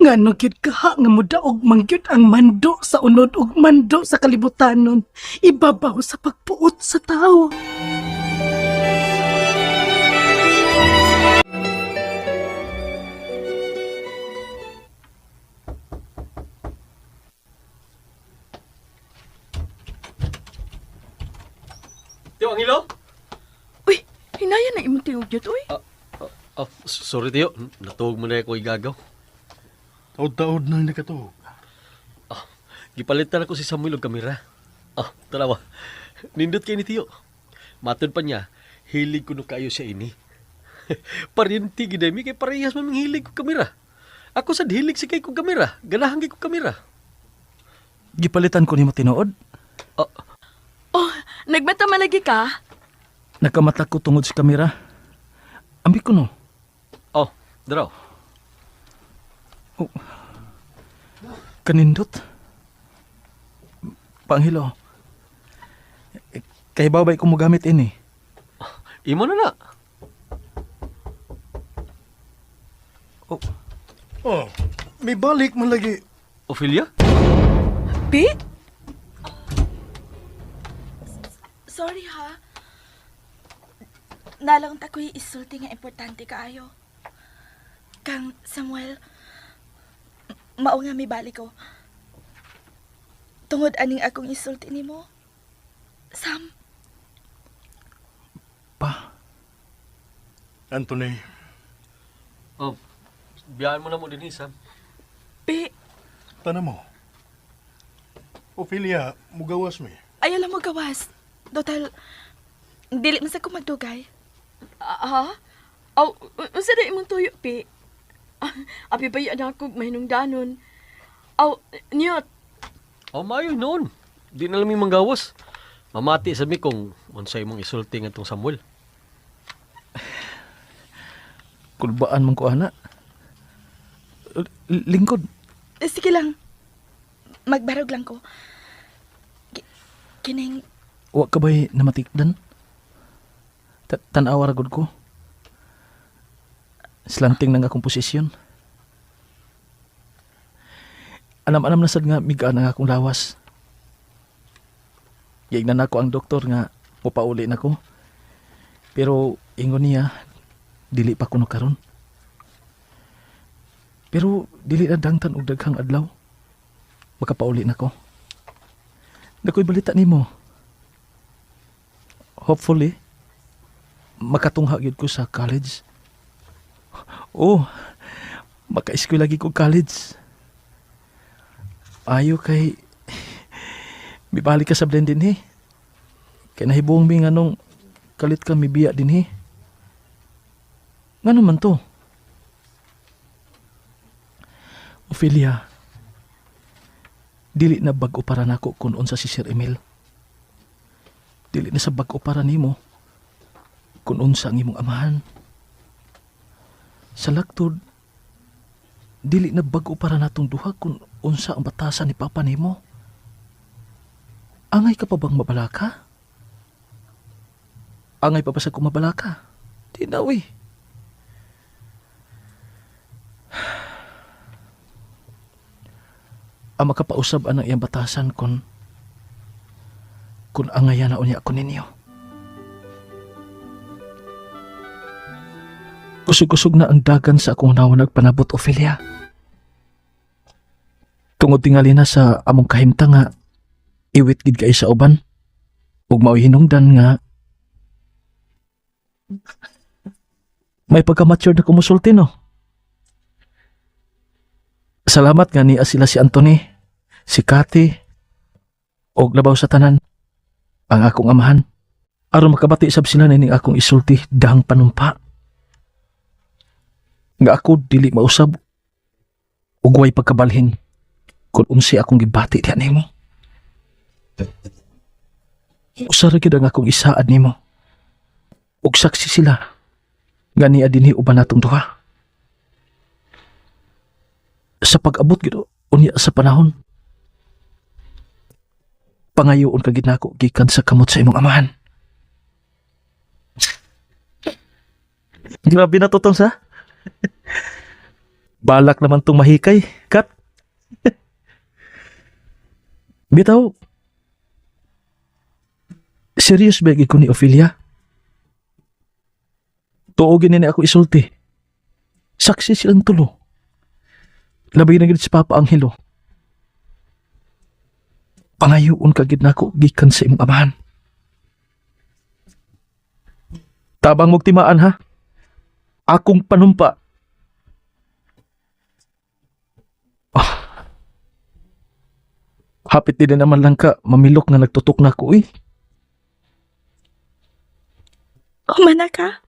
Ngano gyud kaha nga mudaog mangyud ang mando sa unod ug mando sa kalibutanon, ibabaw sa pagpuot sa tao. Tiyo, Angelo? Uy, hinaya na imong tinugyot, uy. Sorry, Tiyo. Natuog mo na ako igagaw. Taod-taod nang nakatuog. Gipalitan ako si Samuel og kamera. Tanawa. Nindot kay ni Tiyo. Matod pa niya, hilig ko no kayo siya ini. Parinti gidami kay parehas maming hilig ko kamera. Ako sad hilig si kay ko kamera. Ganahan kay ko kamera. Gipalitan ko nimo tinuod. Oh, nagmata malagi ka? Nakamata ko tungod sa kamera. Ambi ko no. Daraw. Kanindot. Panghilo. Kay babay ko mo gamit ini. Imo na na. Oh, may balik man lagi. Ophelia? Pete? Sorry ha. Nalang tako'y isulti nga importante kaayo. Kang Samuel, mao nga may balik ko. Tungod aning akong isulti nimo. Sam. Pa. Anthony, Biyahan mo na mo din, Sam. Pi, tana mo. Ophelia, mugawas mi. ayaw lang mo gawas. Total, dili man sa ko magdugay. Ha? Unsa na imong tuyo, Pi? Abi ba yan ako mahinungdanon? Niyot. Mayo noon. Di na lang may manggawas. Mamati sa mi kung unsay mong isulti nga tong Samuel. Kulbaan mong ko ana. Lingkod. Sige lang. Magbarog lang ko. Kining... Wa ka ba'y namatikdan? Tanawa ragod ko. Slanting ng akong posisyon. Anam-anam na sad nga migaan ang akong lawas. Giignan ako ang doktor nga mupauli na ko. Pero ingon niya, dili pa kuno karon. Pero dili na dangtan og daghang adlaw. Makapauli na ko. Nakoy balita nimo. Hopefully, makatungha gyud ko sa college. Maka-eskwela lagi ko college. Ayo kay mibalik ka sa blend din Kay nahibuong mi nganong kalit ka mibiya din Ngano man to? Ophelia, dili na bag-o para nako kung unsa si Sir Emil. Dili na sa bag-o para nimo kung unsa ang imong amahan. Sa lagtod, dili na bag-o para natong duha kung unsa ang batasan ni Papa nimo. Angay ka pa bang mabalaka? Angay pa ba sa kumabalaka? Di na, uy. Ang makapausab anang iyang batasan kung angayan na unya ako ninyo. Kusog-kusog na ang dagan sa akong nawa nagpanabot, Ophelia. Tungod tingali na sa among kahimta nga iwit gid kay sa uban ug mao'y hinungdan nga may pagka-mature na kumusulti, no? Salamat nga niya sila si Anthony, si Cathy, og labaw sa tanan, ang akong amahan. Aron makabati sab sila na ning akong isulti dahang panumpa. Nga ako dili mausab ug way pagkabalhin kung unsi akong gibati diha nimo. Usa ra gid ang akong isaad nimo. Ug saksi sila nga niya dinhi uban natong duha. Sa pag-abot gid unya sa panahon, pangayoon ka gid nako gikan sa kamot sa imong amahan. Grabe na to tong sa. Balak naman tong mahikay, Kat. Bitaw, serious ba ko ni Ophelia? Tuogin na ako isulti. Saksi silang tulo. Labay na gid si Papa Angelo. Pangayoon ka gid nako gikan sa imong amahan. Tabang mong timaan, ha? Akong panumpa. Hapit din naman lang ka mamilok nga nagtutok na ko, eh. Humana ka?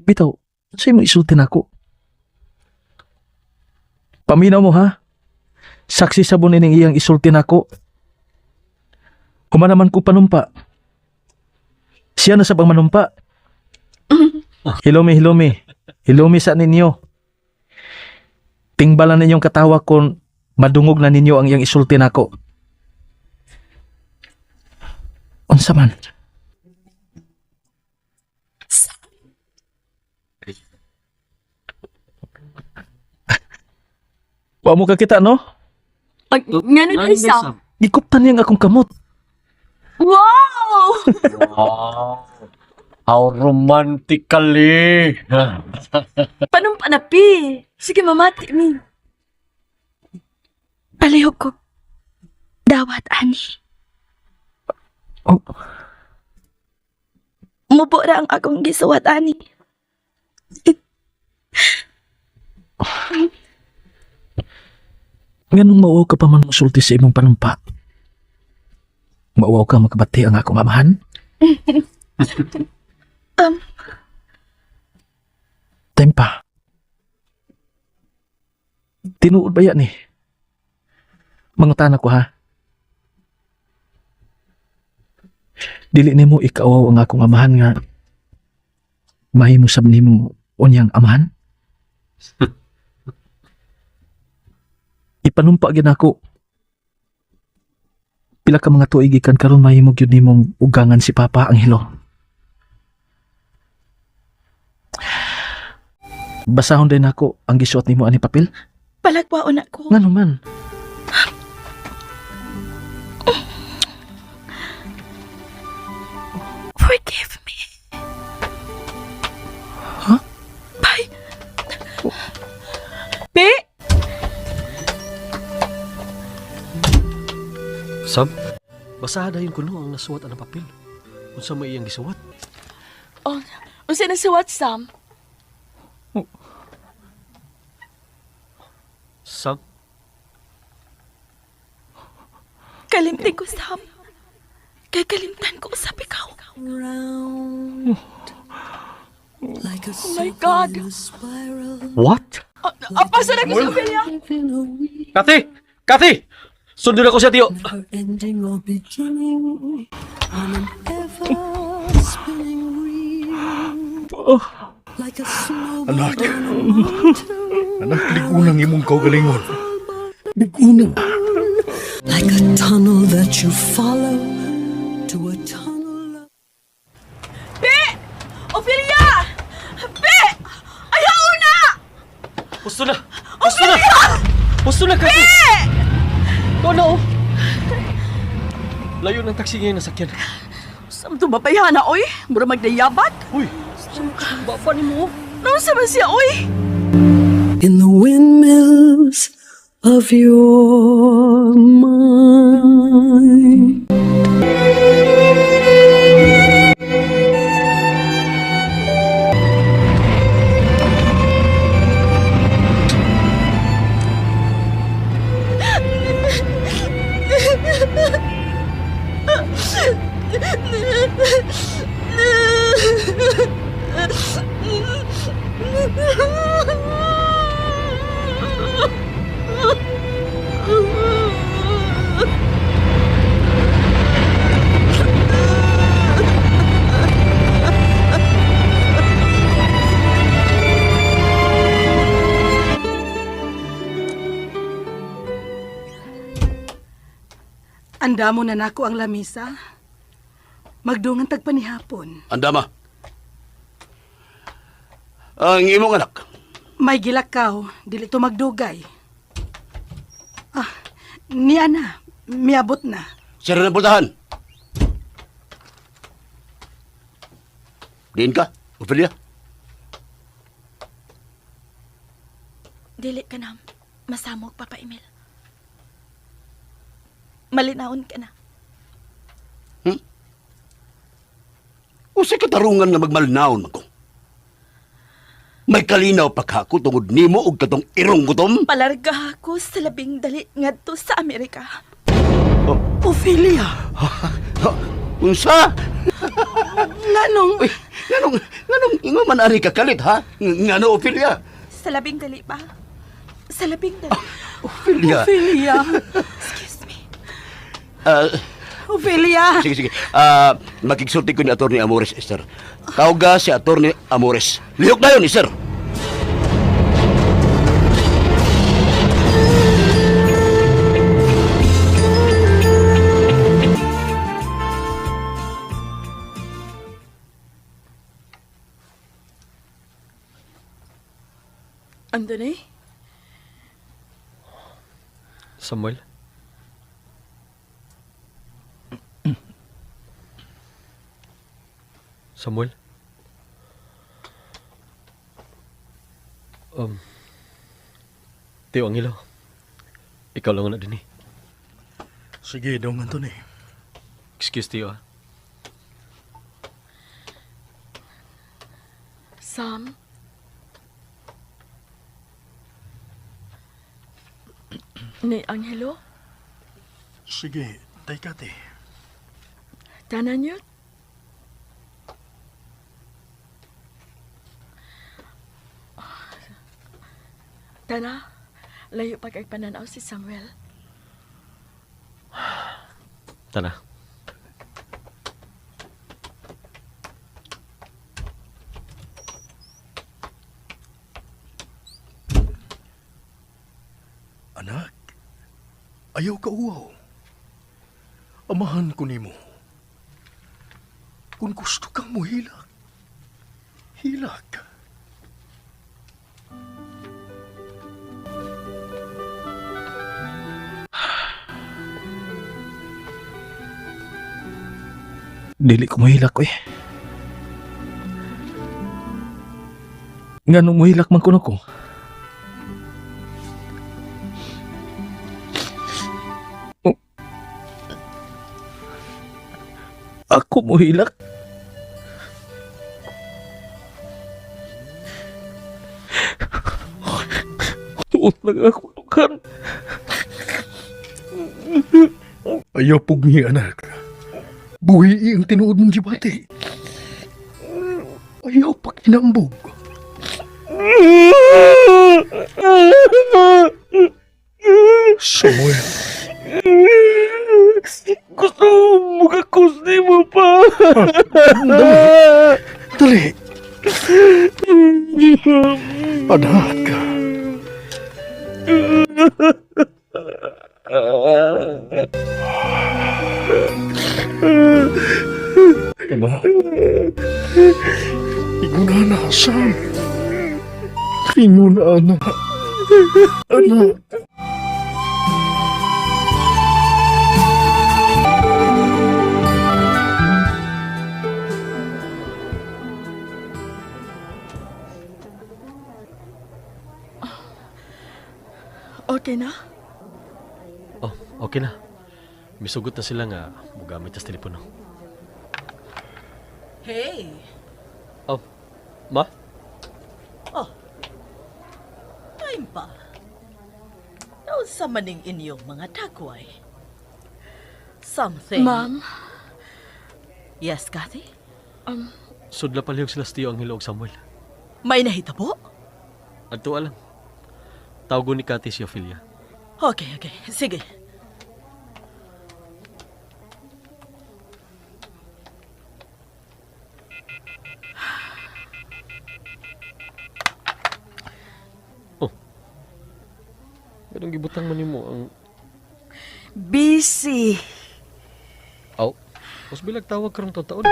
Bitaw, sa'yo mo isultin ako. Paminaw mo, ha? Saksi sa bunin ng iyang isultin ako. Humanaman ko panumpa. Siya na sa bang manumpa. Hilumi, hilumi. Hilumi sa ninyo. Tingbalan ninyong katawa kung madungog na ninyo ang iyang isulti nako. Unsa man? Wa mo kakita, no? Ngano na isa? Gikuptan niya ang akong kamot. Wow! How romantically. Panumpa na, Pi. Sige, mamati mi. Palihog ko. Dawat, ani. Oh. Mubo ra ang akong gisuwat, ani. Nganong mauwaw ka pa man musulti sa imong panumpa? Mauwaw ka makabati ang akong amahan? Tempa. Tinuod ba yan, eh? Mangutan ako, ha? Dili nimo ikaw ang akong amahan nga mahimo sab nimo unyang amahan? Ipanumpa gid ako. Pila ka mga tuig gikan karon mahimo gyud nimong ugangan si Papa Angelo. Basahon din ako ang gisuot nimo ani papel. Palagwaon ako. Ngano man? Forgive me. Huh? Bye. Pi! Sam, basahan na yung kuno ang nasuwat ang papel. Unsa may iyang gisuwat? Oh, unsa na suwat, Sam? Sam? Kalimtin ko, Sam. Kay kalimtan ko sa ikaw. Like a Oh my God! spiral. What? Apa sa naging Ophelia? Kathy! Kathy! Sundin ako siya, tiyo! Never ending or beginning on an ever spinning reel. Like a snowball Anak. on a mountain. Anak, ligunang imong kaugalingon. Like a tunnel that you follow to a tunnel of... Pi! Ophelia! Pi! Ayaw na! Gusto na! Gusto na! Gusto na, Kathy! Oh no! Layo ng taksi ngayon nasakyan. Sam to mapayana, oy. Mura magdayabat. Uy! Baba ni mo. Naon sa man siya, oy? In the windmills of your mind. Anda mo na nako ang lamisa. Magdungan tagpanihapon. Anda ma. Ang imong anak. May gilakaw, dili to magdugay. Ah, niya na. Miabot na. Sira na pultahan. Diin ka, Ophelia. Dili ka na masamog, Papa Emil. Malinaon ka na. Usay katarungan nga magmalnaon man ko. May kalinaw pa ka ko tungod nimo og katong irong gutom. Palarga ako sa labing dali ngadto sa Amerika. Ophelia! Unsa? Nganong? Uy, nganong ingo man ari ka kalit ha? Ngano, Ophelia? Sa labing dali pa. Sa labing dali. Ophelia. Ophelia! Ophelia! Sige. Makiksulti ko ni Atty. Amores, Esther. Kauga si Atty. Amores. Lihok na yun, Esther. Anthony? Samuel? Samuel? Tio Angelo, ikaw lang na din eh. Sige, Dong Anthony. Excuse, Tio ah. Sam? Ni Angelo? Sige, taykate. Tanan yun? Tana, layo pa kay pananaw si Samuel. Tana. Anak, ayaw ka uwaw. Amahan ko nimo. Kung gusto kang muhilak, hilak. Dili ko mahilak, eh. Nga nung mahilak man kuno ko. Ako mahilak? Tuot lang ako, Tukan. Ayaw pugni, anak. Buhi ang tinuod mong gibati. Ayaw pa kinambog. Samuel. Gusto mo magakos di mo pa. Dali. Anak. Ama. Ingon na, Sam. Ingon na. Anak. Okay na? Oh, okay na. Misugot na sila nga mugamit sa telepono. Hey! Oh, ma? Oh. Time pa. Naon sa maning inyong mga dagway? Something... Ma'am? Yes, Kathy? Sudla palihog sila Tio Angelo og Samuel. May nahitabo? Adto alam. Tawgon ni Kati si Ophelia. Okay. Sige. Ganun gibutang man nimo ang Busy. aw. Mas bilag tawag karong taon.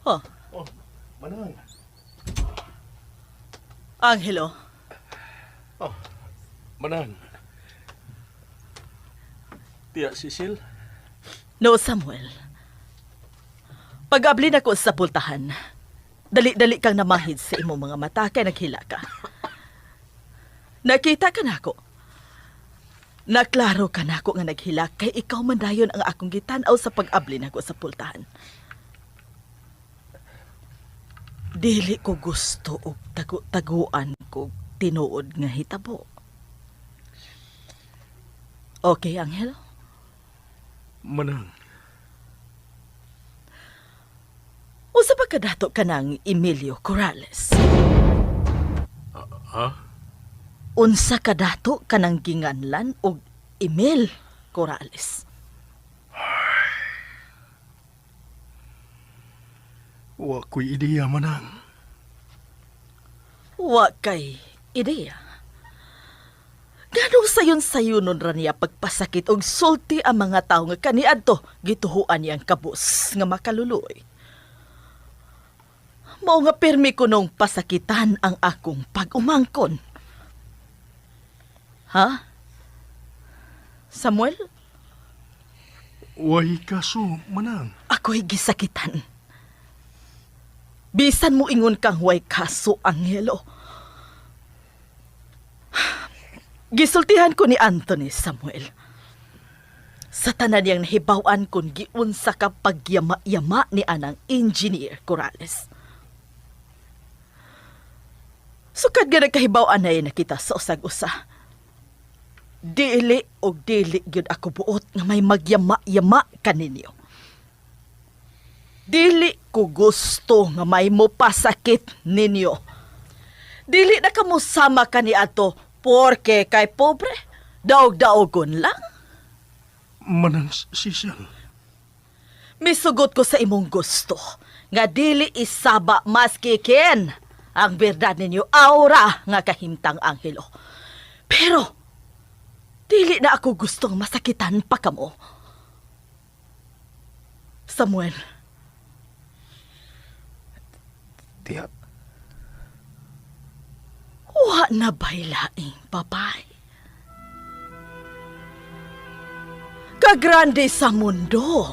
Oh, Manang. Angelo. Manang. Tiya, Cecil? No, Samuel. Pag-abli na ko sa pultahan, dali-dali kang namahid sa imong mga mata kay naghila ka. Nakita ka na ako. Naklaro ka na ako nga naghila kay ikaw man dayon ang akong gitanaw sa pag-abli na ko sa pultahan. Dili ko gusto og tagu-taguan ko tinuod nga hitabo. Okay, Angel? Manang. Usa ba kadato ka ng Emilio Corrales? Ha? Unsa kadato ka ng ginganlan og Emil Corrales? Wa ko'y ideya, Manang. Wa kay ideya. Ganong sayon-sayonon ra niya pagpasakit og sulti ang mga tao nga kaniadto gituhuan niyang kabus nga makaluluoy. Mao nga permi ko nung pasakitan ang akong pag-umangkon. Ha? Samuel? Way kaso, Manang. Ako'y gisakitan. Bisan mo ingon kang huway kaso, Angelo. Gisultihan ko ni Anthony, Samuel. Sa tanan niyang nahibawan kung giunsa ka pagyama-yama ni anang Engineer Corrales. Sukad nga nagkahibawan na nakita sa usag-usa. Dili o dili gyud ako buot nga may magyama-yama kaninyo. Dili ko gusto nga may mopasakit ninyo. Dili na kamo sama kani ato porke kay pobre, daog-daogon lang. Manang, Cecil. Misugot ko sa imong gusto nga dili isaba maski ken ang verdad ninyo aura nga kahimtang Angelo. Pero dili na ako gustong masakitan pa kamo. Samuel. Tiya. Wa na ba'y laing babae? Kagrande sa mundo.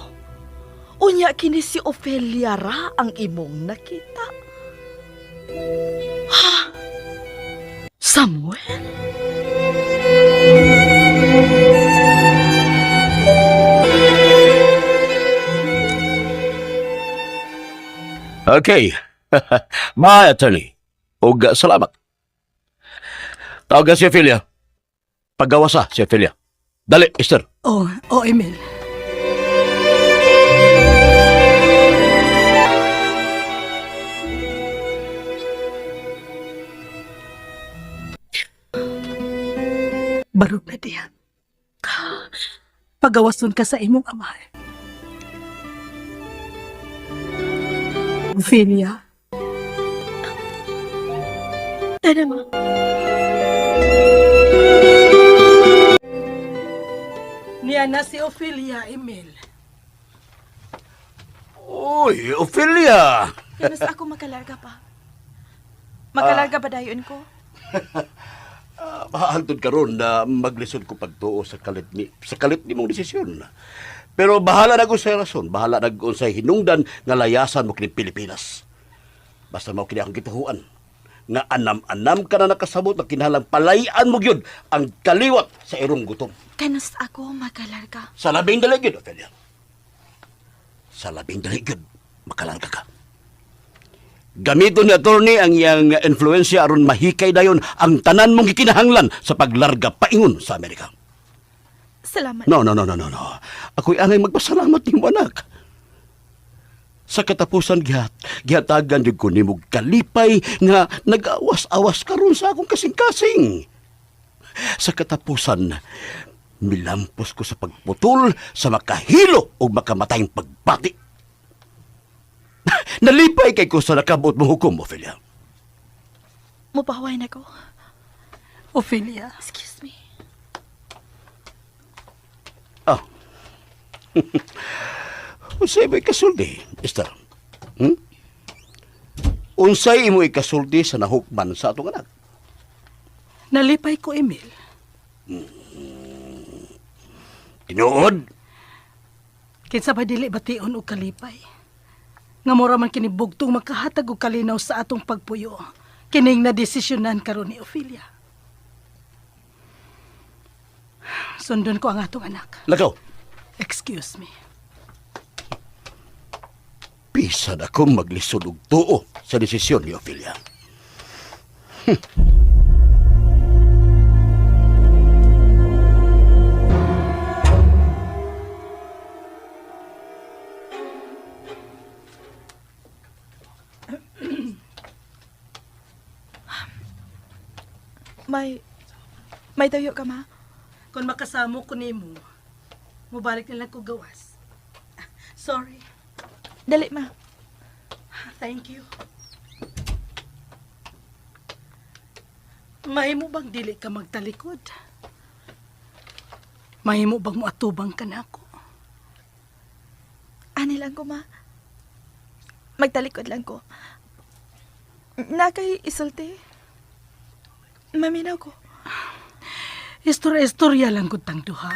Unya kini si Ophelia ra ang imong nakita. Ha? Samuel? Okay. My attorney. Og salamat. Tawagan si Ophelia. Pagawasa si Ophelia. Dali, Esther. Oh, Emil. Barog na diyan. Pagawason ka sa imong ama. Ophelia. Tara mo. Niya na si Ophelia, Emil. Uy, Ophelia! Mas ako makalarga pa. Makalarga ba dayon ko? Mahantod ka ron na maglisod ko pagtuo sa kalit ni mong desisyon. Pero bahala na ko sa rason, bahala na ko sa hinungdan nga layasan mo kini Pilipinas. Basta mo kini akong gituhuan nga anam-anam ka na nakasabot na kinahanglan palayan mo gyud ang kaliwat sa irong gutom. Kanus ako makalarga. Sa labing dali gyud, Ophelia. Sa labing dali gyud, makalarga ka. Gamiton ni attorney ang iyang influensya aron mahikay dayon ang tanan mong gikinahanglan sa paglarga paingon sa Amerika. Salamat. No. Ako'y angay magpasalamat nimo, anak. Sa katapusan gihatagan jud ko nimo kalipay nga nag-awas-awas karon sa akong kasing-kasing. Sa katapusan milampos ko sa pagputol sa makahilo o makamatayng pagbati. Nalipay kay ko sa nakabot mo hukom, Ophelia. Mupahaway na ko. Ophelia. Excuse me. Ah. Unsay mo ikasulti, Esther? Unsay imo ikasulti sa nahukman sa atong anak? Nalipay ko, Emil. Tinuod? Kinsa ba dili bation og kalipay? Nga mura man kini bugtong makahatag og kalinaw sa atong pagpuyo. Kining na desisyonan karon ni Ophelia. Sundon ko ang atong anak. Lagaw. Excuse me. Bisan akong maglisod og tuo sa desisyon ni Ophelia. May tayo ka, ma? Kung makasamo ko nimo, mubalik na lang ko gawas. Sorry. Dali, ma. Thank you. Mahimo bang dili ka magtalikod? Mahimo bang moatubang ka na ako? Ani lang ko, ma. Magtalikod lang ko. Nakay isulti. Maminaw ko. Istorya lang ko tang duha.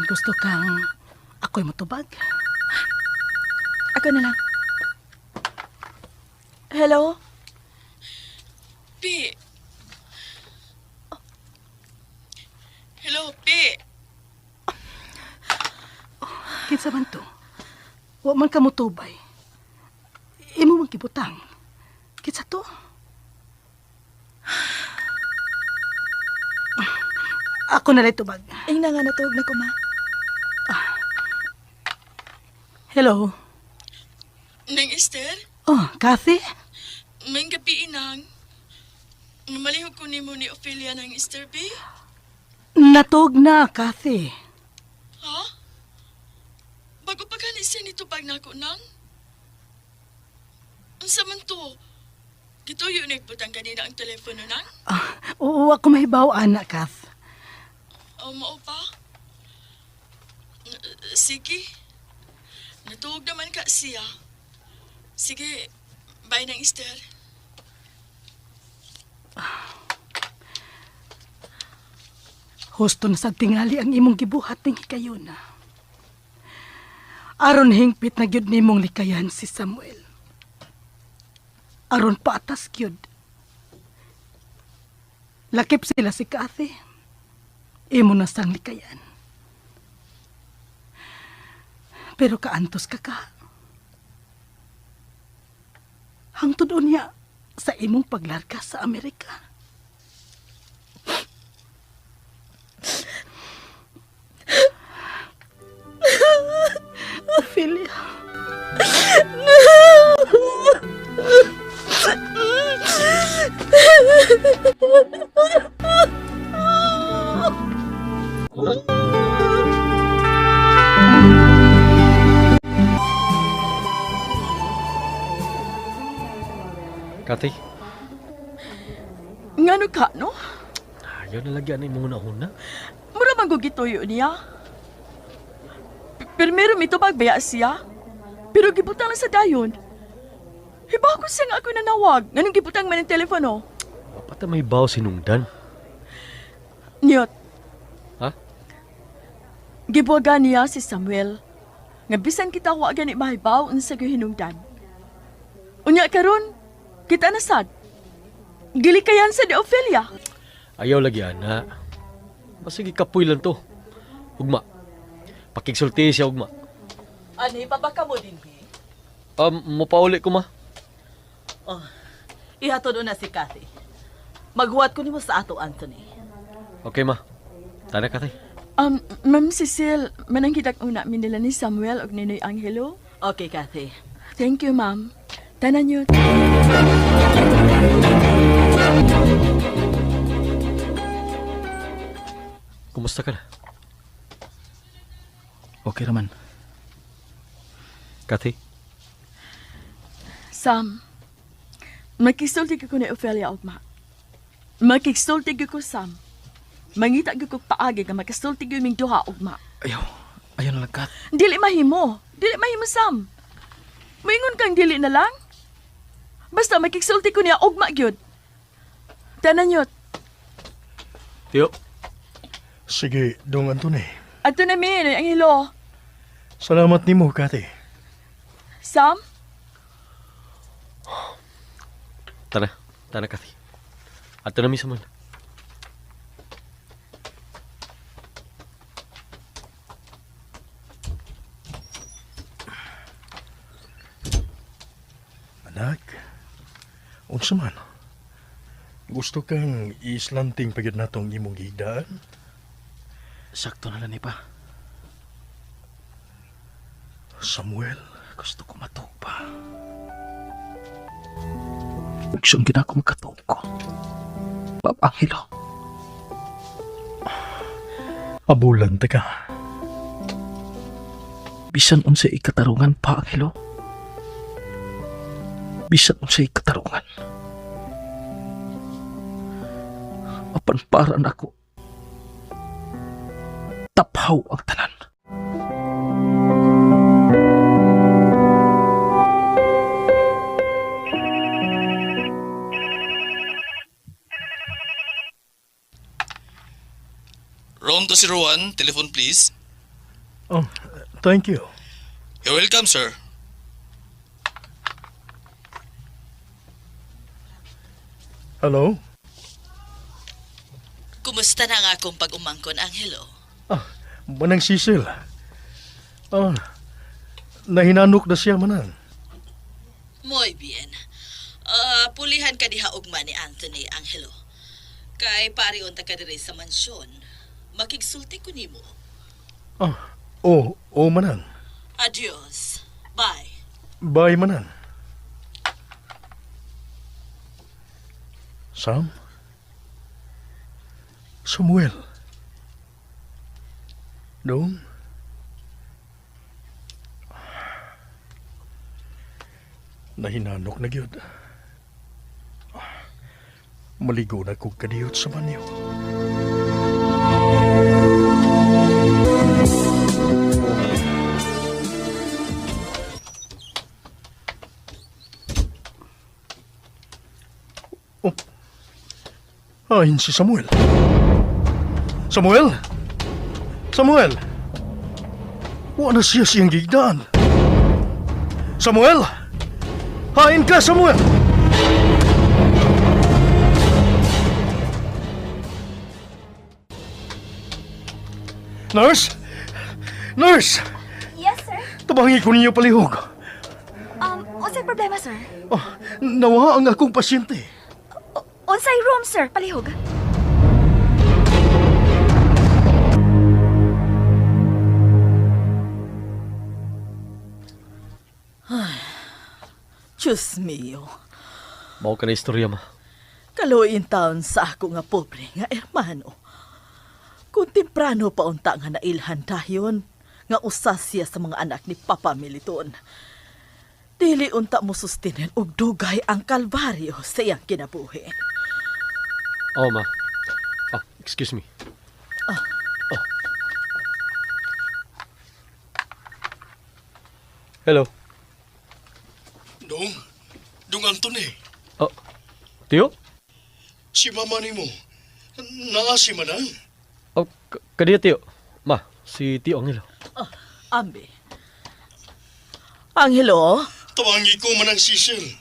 Gusto kang ako'y matubag? Ako na lang. Hello? Pi. Hello, Pi. Kinsa man to? Wa man ka motubay. Imo man kibutang. Kinsa to? Ako na lang tubag. Ing nga natuog na ko, ma. Hello? Nang Esther? Oh, Kathy? May gabi inang. Namalihog ko nimo ni Ophelia ng Esther, Pi. Natog na, Kathy. Ha? Bago pa gani siya nito pag nako nang? Unsa man to? Gituyo nagbutang kanina ang telepono nang? Oo, ako mahibaw, anak, Kath. O mao pa? Sige. Natuog naman ka siya. Sige, bye nang Esther. Husto na sa tingali ang imong gibuhat ng hikayuna. Aron hingpit na gyud nimong likayan si Samuel. Aron paatas gyud. Lakip sila si Kathy. Imo na sang likayan. Pero kaantos ka ka. Hangtod unya sa imong paglarga sa Amerika. Ophelia. Kati, Ngano ka, no? ayaw na lagyan na yung una-una. Mura bang gugituyo niya? Primero mitubag baya siya. Pero gibutang na sa dayon. Hibaw ko siya nga ako nanawag. Nganong giputang man ng telepono? Pata may baw sinungdan. Niyot. Ha? Gibuwagan niya si Samuel. Nga bisan kita wa gani mahibaw unsa gyud hinungdan. Unya karon, kita nasad. Gilikayan sa di Ophelia. Ayaw lagi, ana. Masigi kapoy lang to. Ugma. Pakigsulti siya, ugma. Ani, pabaka mo din, he? Mapauli ko, ma. Oh, ihatod na si Cathy. Maghuwat ko nimo sa ato, Anthony. Okay, ma. Tana ka, tay. Ma'am Cecil, manangkitak una min nila ni Samuel og Ninoy Angelo. Okay, Cathy. Thank you, ma'am. Tanan niyo. Kumusta ka na? Okay raman. Kathy? Sam, magkisulti ko ni Ophelia ugma. Magkisulti ko, Sam. Mangita ko paagi nga magkisulti ko ming duha ugma. Ayaw na lang, Kat. Dili mahimo, Sam. Moingon kang dili na lang. Basta magkisulti ko niya ugma gyud. Tanan yun. Tiyo. Sige, Dong Anthony. Ato na min, ang hilo. Salamat nimo, Kati. Sam? Tana, Kathy. At na mismo. Anak, unsa man? Gusto kang islanting pagid natong imong gidaan? Sakto na lang, pa. Samuel, Gusto ko matog pa. Siyang ginako magkatog ko. Papangilo. abulan ta ka. Bisan unsay ikatarungan pa, Angelo. Bisan unsay ikatarungan. Apan paran ako. Taphaw ang tanan. Ron to si Rowan. Telephone please. Oh, thank you. You're welcome, sir. Hello? Kumusta na nga akong pag-umangkon, Angelo? Manang Cecil. Nahinanok na siya manang. Muy bien. Pulihan ka diha ugma ni Anthony, Angelo. Kay pari unta ka diri sa mansyon. Makigsulti ko nimo. Oo manang. Adios. Bye. Bye manang. Sam? Samuel? Dong? Nahinanok na gyud. Maligo na kong kadiyot sa banyo. Ayon si Samuel. Samuel? Samuel? Wala na siya siyang gigdaan. Samuel? Hain ka, Samuel! Nurse? Nurse! Yes, sir. Tabangi ko ninyo palihog. Unsay problema, sir? Nawa ang akong pasyente. Unsay room, sir? Palihog. Diyos mio. Mao ka na istorya, ma. Kaluoyin taon sa ako nga pobre nga hermano. Kung temprano pa unta nga nailhan dayon, nga usas siya sa mga anak ni Papa Militon. Dili unta mo sustinen og dugay ang kalbaryo sa iyang kinabuhi. Oh, ma. Excuse me. Hello. Tiyo? Si mama ni mo, naa si Manang. Oh, kadiya Tiyo. Ma, si Tiyo Angelo. Ambi. Angelo? Tawangi ko Manang Cecil.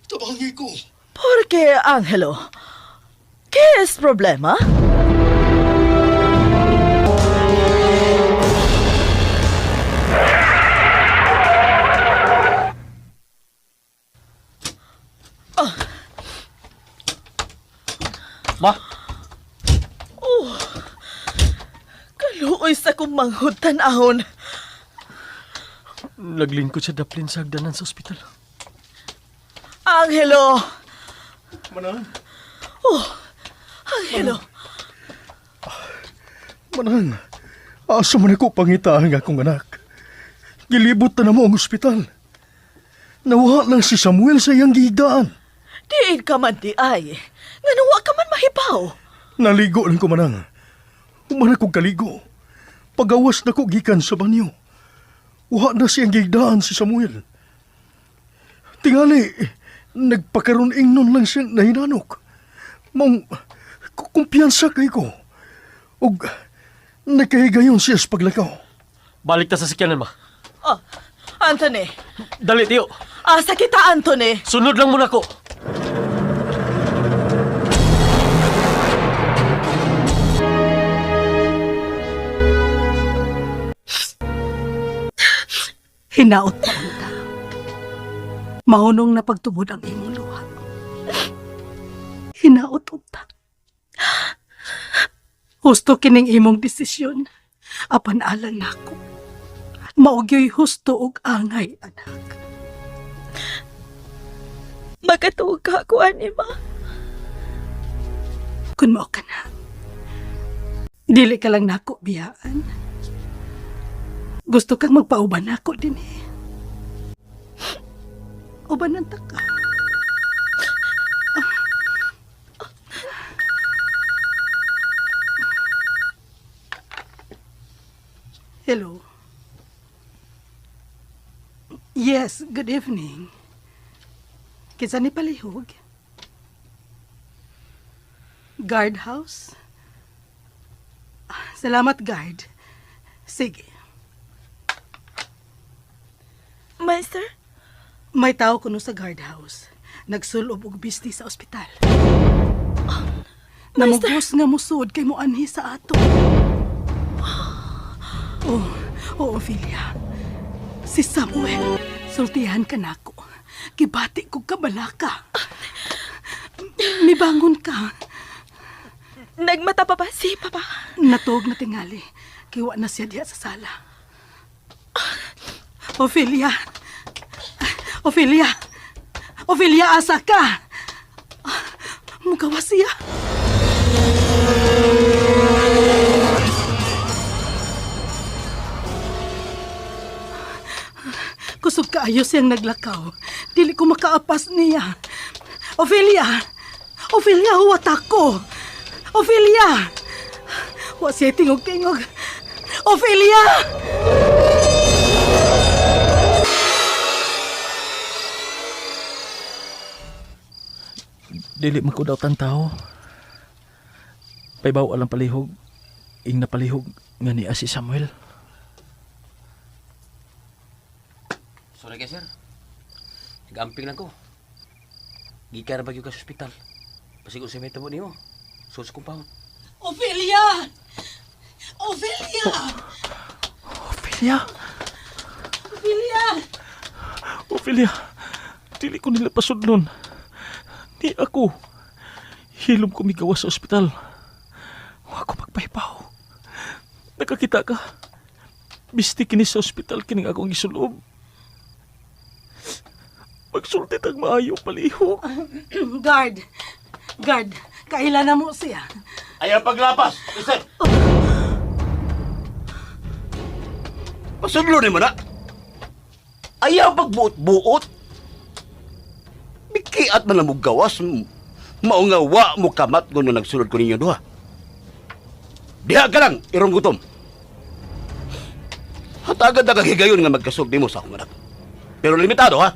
Tawangi ko. ¿Por qué, Angelo? ¿Qué es problema? Ma? Kaluoy sa kong manghutan ahon. Naglingkod sa daplin sa hagdanan sa ospital. Angelo! Manang. Angelo! Manang, asa man ako pangitaan nga akong anak. Gilibot na mo ang ospital. Nawa lang si Samuel sa iyang gigdaan. Diin ka man di ay. Nga nawa ka man mahibaw. Naligo lang ko manang. Human akong kaligo. Pagawas na ko gikan sa banyo. Wa na siyang gigdaan si Samuel. Tingali, nagpakaroon ingnon lang siyang nahinanok. Mong, kumpiyansa kay ko. Ug, nagkahigayon siya sa paglakaw. Balik ta sa sikyanan, ma. Anthony! Dali, Tiyo. Asa kita, Anthony! Sunod lang muna ko. Hinaot pa unta. Maunong na pagtubod ang imong luha. Hinaot unta. Husto kining imong desisyon. Apan alang nako. Maugyoy husto og angay, anak. Magatuog ka ako, anima. Kun mao ka na. Dili ka lang nako biyaan. Gusto kang magpauban ako din eh. Ubanan ta ka. Hello. Yes, good evening. Kinsa ni palihog? Guardhouse? Salamat, guard. Sige. Master? May tao kuno sa guardhouse. Nagsulob og bisti sa ospital. Namugos nga musud kay mo anhi sa ato. Oo, Ophelia. Si Samuel, sultihan ka nako. Gibati ko kabalaka. Mibangon ka. Nagmata pa ba si Papa? Natuog na tingali. Kiwa na siya diya sa sala. Ophelia! Ophelia! Ophelia, asa ka? Mugawa siya. Kusog kaayo siyang naglakaw. Dili ko makaapas niya. Ophelia! Ophelia, huwat ako! Ophelia! Wa siya tingog-tingog. Ophelia! Dili man ko daw tao. Paybaw alang palihog. Ing napalihog nga ni si Samuel. Sorry kayo, sir. Nag-amping lang ko. Gika na ba yung ka sa ospital? Pasiguro siya may tabo niyo. Sus kong pahon. Ophelia! Ophelia! Ophelia! Ophelia! Ophelia! Dili ko nila pasudlon. Di ako. Hilom ko migawas sa ospital. Wa ko magpahipaw. Nakakita ka. Bisti kini sa ospital kining akong gisulob. Magsultit ang maayo palihog. Guard! Guard! Kaila na mo siya. Ayaw paglapas! Listen! Pasudlo ni mo na! Ayaw pagbuot-buot! Bikiat man lang mo gawas. Maungawa mo kamat kung nagsulod ko ninyo duha. Diha ka lang, irong gutom. Hatagad na kagigayon nga magkasulti mo sa akong anak. Pero limitado, ha?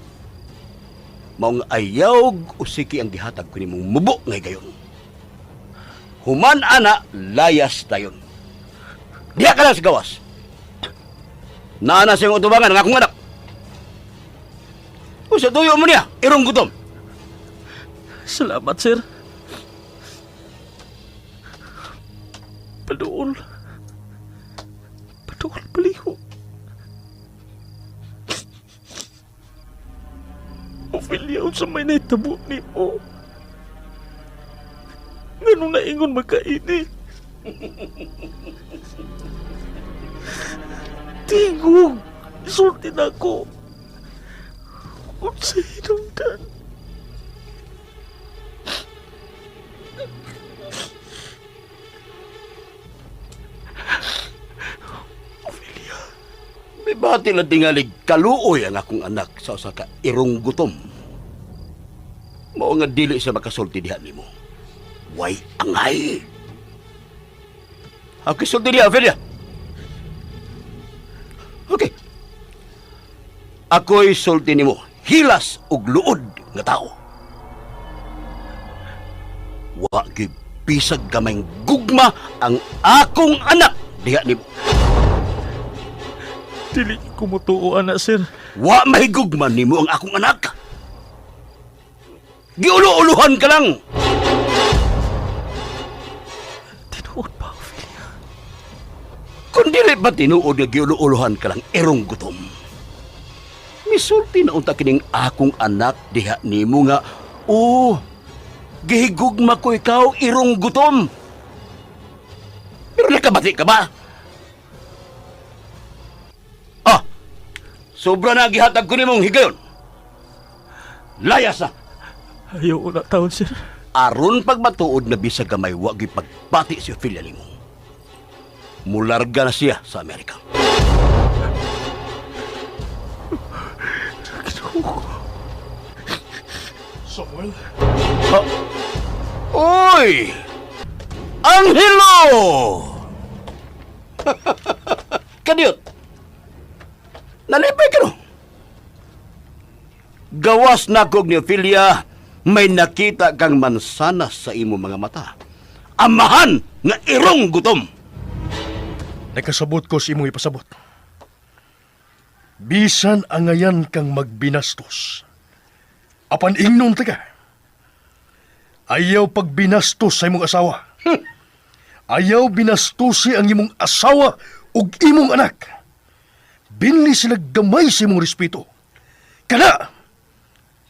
Maong ayaw usiki ang gihatag ko nimong mubo ngay gayon. Human ana, layas dayon. Diya ka lang sa gawas. Naana siyang utubangan ng akong anak. O sa tuyo mo niya, irong gutom. Salamat, sir. Paduol. Paduol, baliho. Ophelia, sa may naitabo ni mo. Ganun na ingon magkaini. Tingog, isulti na ko. Unsay hinungdan. May bati na tingalig kaluoy ang akong anak sa usa ka irong gutom. Mao nga dili sa makasulti diha nimo. Way angay. Ako sulti diha, Ophelia. Okay. Ako'y sulti nimo, hilas ug luod nga tao. Wa gyud bisag gamayng gugma ang akong anak diha nimo. Dili ko mutuo, anak, sir. Wa mahigugman nimo ang akong anak. Giulo-uluhan ka lang. Tinuod ba, Ophelia? Kung dili ba tinuod nga giulo-uluhan ka lang, erong gutom. Misulti na unta kining akong anak diha nimo nga, gihigugma ko ikaw, irong gutom. Pero nakabati ka ba? Sobra na gihatag ko nimong higayon. Layas na. Ayaw na taon, sir. Aron pagmatuod na bisag gamay wag pagbati si Ophelia nimo. Mularga na siya sa Amerika. Samuel? Oy! Angelo! Kadiyot! Nalipay ka no? Gawas na kog ni Ophelia, may nakita kang mansanas sa imo mga mata. Amahan nga irong gutom. Nagkasabot ko si imong ipasabot. Bisan angayan kang magbinastos. Apan ingnon ta ka. Ayaw pagbinastos sa imong asawa. Ayaw binastusi ang imong asawa ug imong anak. Binli sila gamay sa imong respeto. Kana,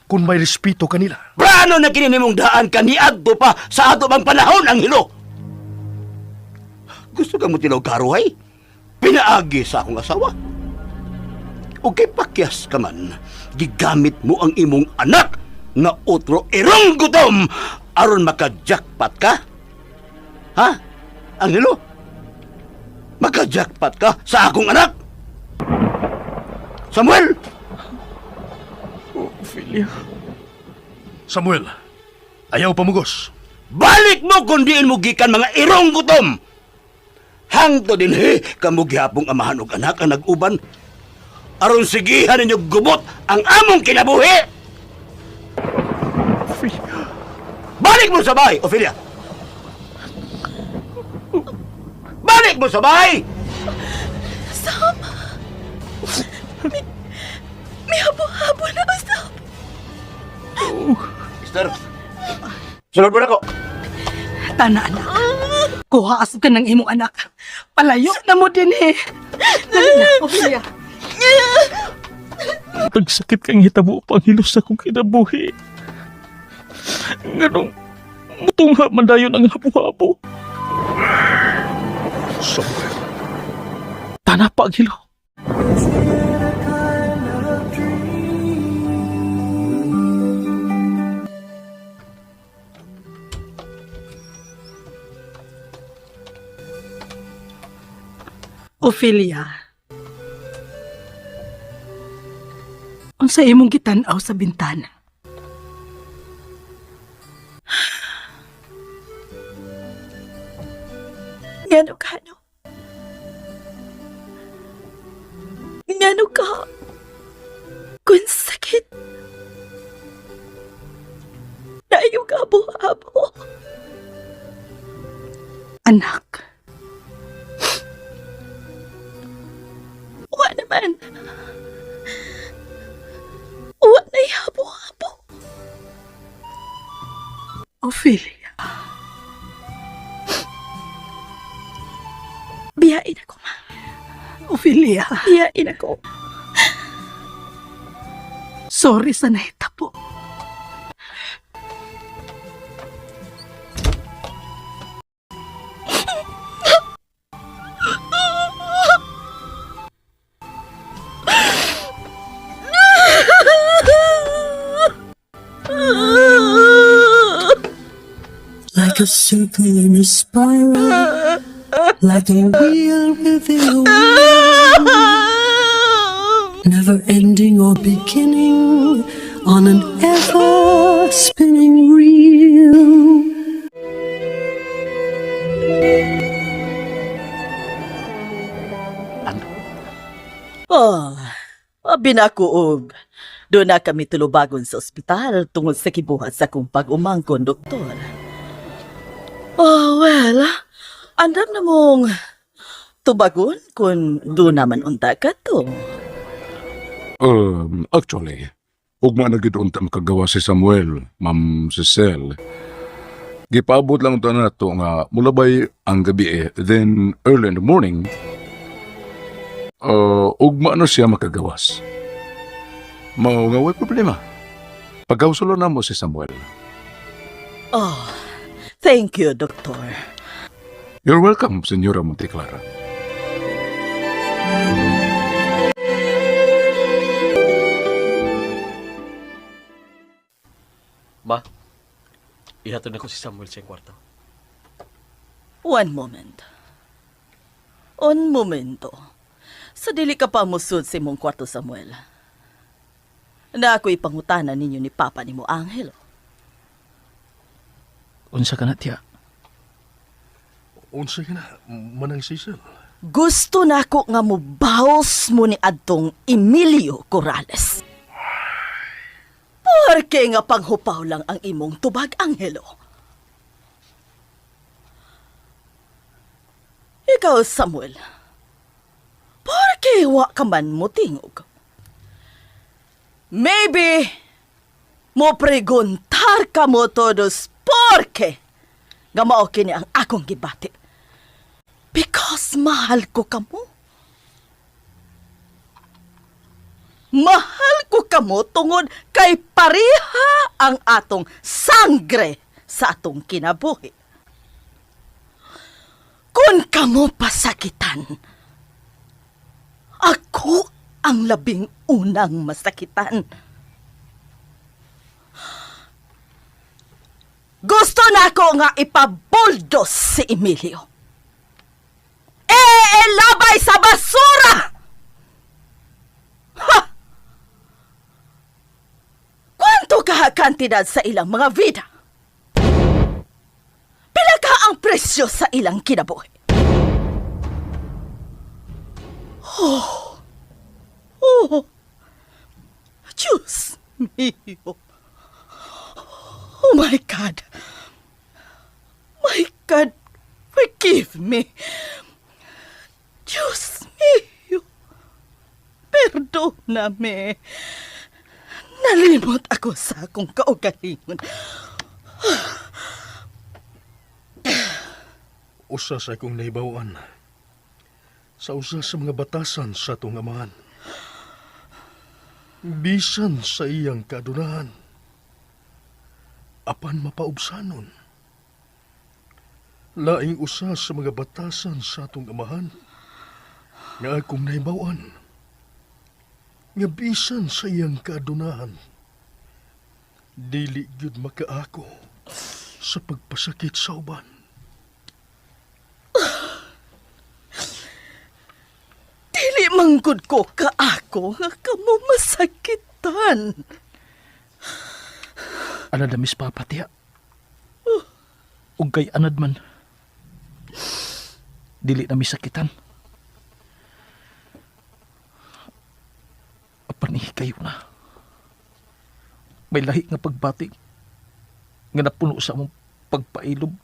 kung may respeto kanila. Plano na kininimong daan kaniadto pa sa ato bang panahon ang hilo. Gusto kang mo tilaw karuhay? Pinaagi sa akong asawa. O kay pakyas ka man, gigamit mo ang imong anak na otro irong gutom aron maka-jackpot ka? Ha? Angelo? Maka-jackpot ka sa akong anak? Samuel! Ophelia. Samuel, ayaw pamugos. Balik mo kung diin mo gikan mga irong gutom! Hangto din kamo gihapong amahan og anak ang nag-uban aron sigihan ninyo gubot ang among kinabuhi! Ophelia. Balik mo sa bahay, Ophelia! Balik mo sa bahay! Sam! May habo-habo na ba, Sam? Mister, sunod mo na ko. Tana, anak. Kuhaas ka ng imong anak. Palayo na mo din eh. Dali na, Ophelia. Nagsakit kang hitabo pang hilos sa kong kinabuhi. Ganong mutungha man dayon ang habo-habo. Samuel. Tana pa ang hilo. Ophelia. Unsa imong gitan-aw sa bintana? Ngano ka, no? Ngano ka? Kung sakit. kayo kabo-abo. Anak, Wa naman. Wa na habo-habo. Ophelia, Biyain ako, ma. Ophelia, Biyain ako. sorry sa nahitabo. Like a circle in a spiral, like a wheel within a wheel, never ending or beginning on an ever spinning reel. Oh, abi na ko og. Doon na kami tulubagon sa ospital tungod sa kibuhat sa kong pag-umangkon, doktor. Oh, well, andam na mong tubagon kung doon naman unta ka to. Actually, ugma na gid unta makagawa si Samuel, Ma'am Cecil. Gipaabot lang ta nato nga mulabay ang gabi then early in the morning, ugma na siya makagawas. Mao nga way problema. Pagkausulo na mo si Samuel. Oh, thank you, doktor. You're welcome, Senyora Monteclara. Ma, ihatod na ko si Samuel sa iyang kwarto. One moment. Un momento. Sa dili ka pa musud sa imong kwarto, Samuel. Na ako ipangutanan ninyo ni Papa ni mo, Angelo. Unsa ka na, tiya? Unsa ka na, manang Cecil? Gusto na ako nga mubaos mo ni adtong Emilio Corrales. Porque nga panghupaw lang ang imong tubag, Angelo. Ikaw, Samuel, porque wa ka man mo tingog. Maybe, mo preguntar ka mo todos porque nga mao kini ang akong gibati. Because mahal ko kamo. Mahal ko kamo tungod kay pareha ang atong sangre sa atong kinabuhi. Kung kamo pasakitan, ako ang labing unang masakitan. Gusto na ako nga ipabuldos si Emilio. Labay sa basura! Ha! Kwanto ka kantidad sa ilang mga vida? Pila ka ang presyo sa ilang kinabuhi? Oh! Oh! Diyos mio! Oh my God! My God, forgive me! Diyos mio! Perdóname! Nalimot ako sa akong kaugalingon. Usa sa akong nahibawan sa usa sa mga batasan sa atong amahan. Bisan sa iyang kadunahan, apan mapaubsanon. Laing usa sa mga batasan sa atong amahan nga akong nahibawan nga bisan sa iyang kadunahan, dili gyud makaako sa pagpasakit sa uban. Dili manggod ko kaako nga kamo masakitan. Anad na Miss Papa, tiya. Ug kay anad man. Dili na misakitan. Apan kayo na. May lahi nga pagbati nga napuno sa among pagpailob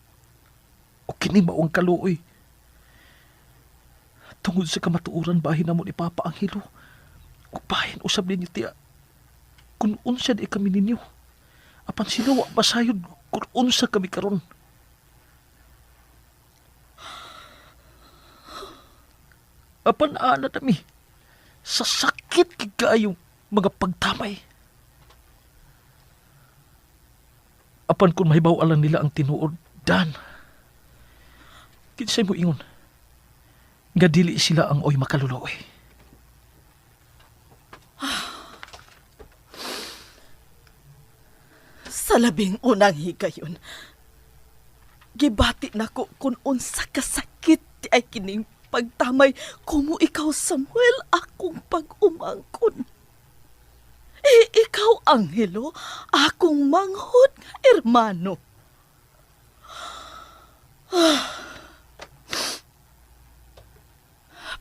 o kini maong kaluoy. Tungod sa kamatuoran bahin namo ni Papa Angelo. O bahin usab ninyo tiya. Kung unsa di kami ninyo. Apan sino wa pasayod kung unsa kami karon. Apan ana nami sa sakit kayong mga pagtamay. Apan kung mahibaw alang nila ang tinuod, Dan, kinsay mo ingon, nga dili sila ang oy makaluloy. Sa labing unang higayon, gibati nako kung unsa kasakit ti ay kining pagtamay kumo ikaw Samuel akong pag-umangkon. Ikaw Angelo akong manghod nga hermano.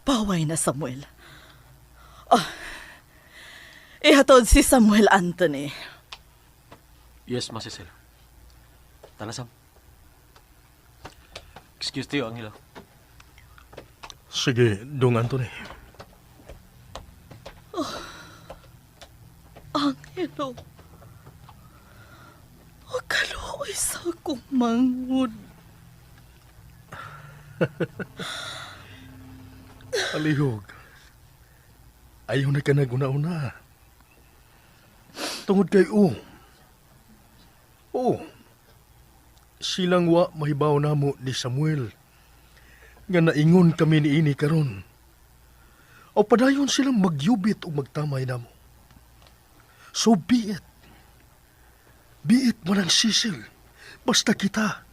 Paway na Samuel. Ihatod si Samuel Anthony. Yes, Masisel. Tanasam. Excuse tayo, Angelo. Sige, Dong Anthony. Angelo. O kaluoy sa akong manghod. Palihog. Ayaw na ka naguna-una. Tungod kay silang wa mahibaw namo ni Samuel nga naingon kami ni ini karon. O padayon silang magyubit o magtamay namo. So be it. Be it manang Cecil. Basta kita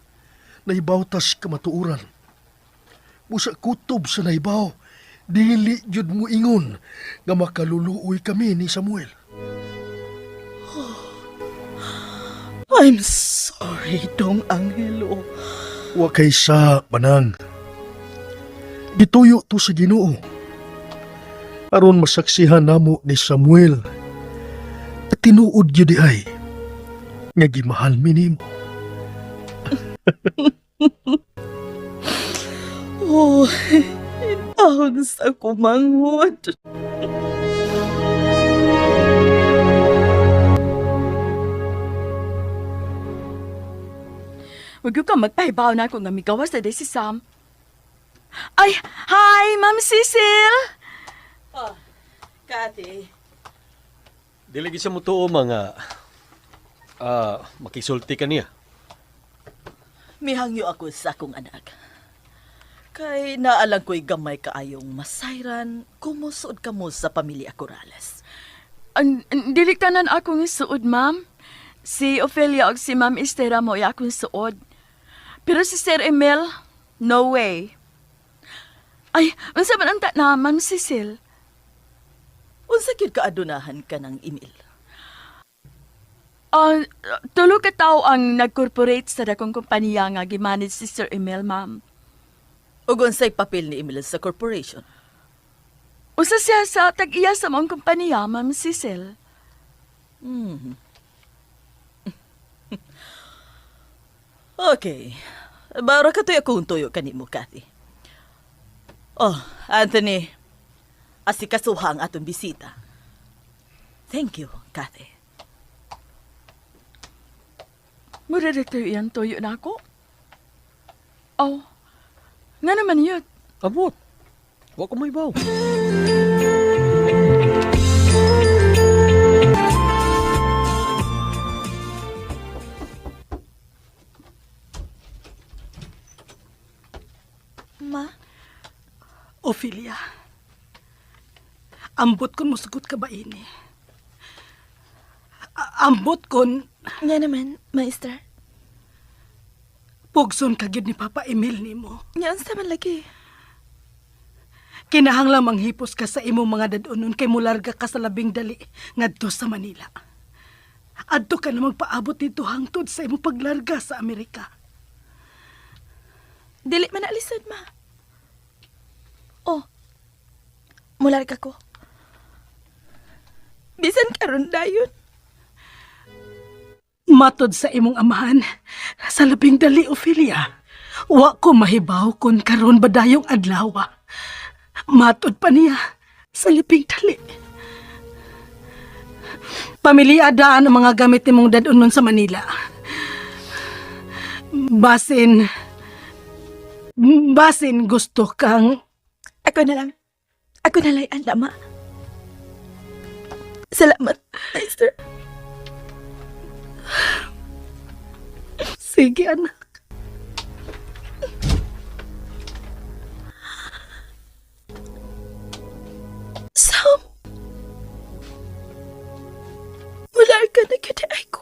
naibawtas kamatuuran. Busa kutob sa naibaw, dili jud mo ingon nga makaluluoy kami ni Samuel. I'm sorry, Dong Angelo. Wa kay sa manang. Gituyo to sa Ginoo. Aron masaksihan namo ni Samuel. At tinuod gyud ay nga gimahal mi nimo. Inahon sa kumanghod. Wag ka magpahibaw na ako nga migawas na si Sam. Ay, hi, Ma'am Cecil! Kathy. Dili gid sa mo tuo mga makisulti ka niya. Mihangyo ako sa akong anak. Kay naalang ko'y gamay kaayong masayran, kumusod ka mo sa pamilya Corrales. Dili tanan akong suod, ma'am. Si Ophelia o si Ma'am Estera mo ay akong suod. Pero si Sir Emil, no way. Ay, unsa man ang na, Ma'am Cecil? Unsa gyud kaadunahan ka ng Emil? Tulo ka tao ang nag-corporate sa dakong kompanya nga gimanage si Sir Emil, ma'am. Ug unsay papel ni Emil sa corporation? Usa siya sa tag-iya sa mong kompanya, Ma'am Cecil. Okay. Bara ka to'y akong tuyo kanimo, Kathy. Oh, Anthony. Asikasuha ang atong bisita. Thank you, Kathy. Murarito yan tuyo na ako? Oh, nga naman yun. Abot. Wa ko mahibaw. Ma? Ophelia, ambot kon musugot ka ba ini? Ambot kon... Nga naman, Maestra. Pugson ka gyud ni Papa Emil nimo. Nga unsa man lagi? Kinahanglan manghipos ka sa imong mga dadonon kay mularga ka sa labing dali ngadto sa Manila. Adto ka na magpaabot dito hangtod sa imong paglarga sa Amerika. Dili man alisod, ma. Oh, mular ka ko. Bisan karon dayon. matod sa imong amahan, sa labing dali, Ophelia, wa ko mahibaw kung karon ba dayong adlaw. Matod pa niya sa labing dali. Pamiliadaan ang mga gamit nimong dadon nun sa Manila. Basin gusto kang... Ako na lang ang lama. Salamat, Master. Sige, anak. Sam, wala ka na kinaay ko.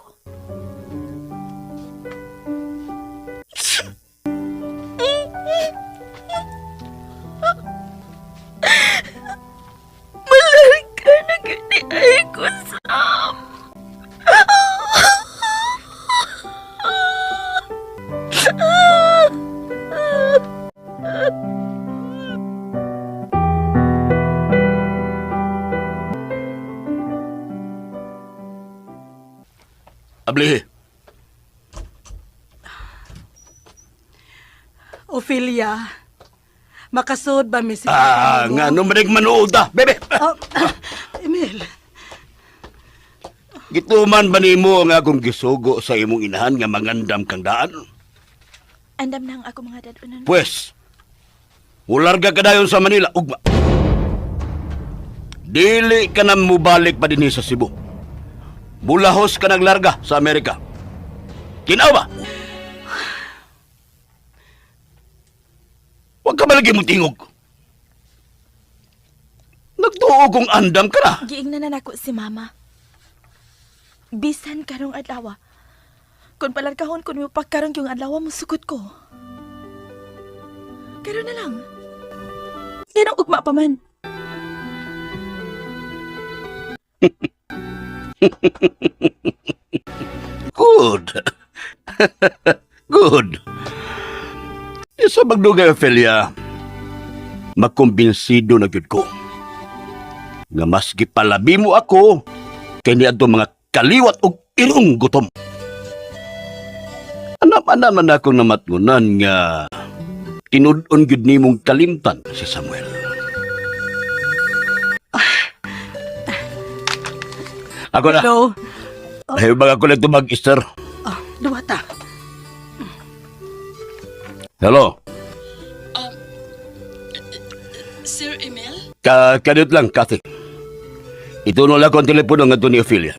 Wala ka na kinaay ko, Sam. Abli, Ophelia, makasod ba mi si nga no manig manood bebe. Emil. Gituman ba nimo nga akong gisugo sa imong inahan nga mangandam kang daan? Andam na ang ako mga dadunan. Pues, ularga ka dayon sa Manila, ugma. Dili ka na mubalik pa dinhi sa Cebu. Bulahos ka naglarga sa Amerika. Kinaw ba? Huwag ka malagi mong tingog. Nagtuo kong andam ka na. Giingnan na nako si Mama. Bisan karong adlaw. Kung palarkahon kun mo pa karong yung adlaw mo sukot ko. Karon na lang. Ganong ugma pa man. Good. Good. Isa magdugay, Ophelia, makumbinsido na gyud ko nga mas gipalabi mo ako kay niadto mga kaliwat og irong gutom. Anam-anam man akong namatngunan nga tinud-on gyud nimong kalimtan si Samuel. Ako na. Hello? Ayaw ba ako lang tumag-Easter? Duwata. Hello? Sir Emil? Kadit lang, Kathy. Itunol ako ang telepono nga ni Ophelia.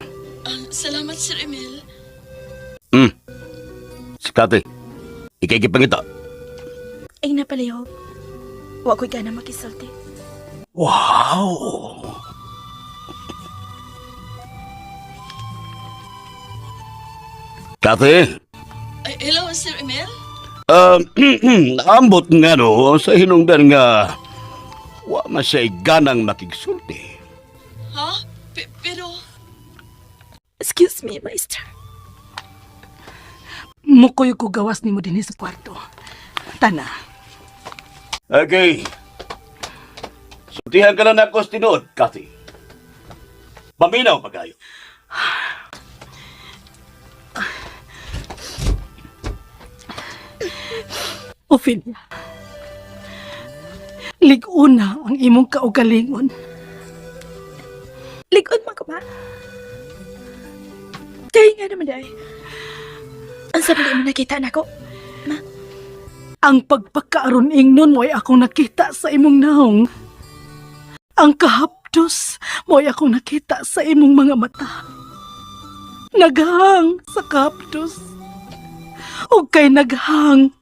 Salamat, Sir Emil. Si Kathy, ikikipangita. Ay napalayo. Wa ko'y gana makisulti. Wow! Kathy? Hello, Sir Emil? Ambot nga no, sa hinungdan nga wa masay ganang makigsulti. Ha? Pero... Excuse me, Master. Mukoy ko gawas ni mo din sa kwarto. Tana. Okay. Sultihan ka lang na tinuod, Kathy. Paminaw pagayo. Ophelia, lig-una ang imong kaugalingon. Likod man ko ba? Kaya nga naman dahi. Ang sabi mo nakita na ko. Ang pagpakaaron ingnon mo'y akong nakita sa imong naong. Ang kahapdos mo'y akong nakita sa imong mga mata. Naghang sa kahapdos. O kay naghang,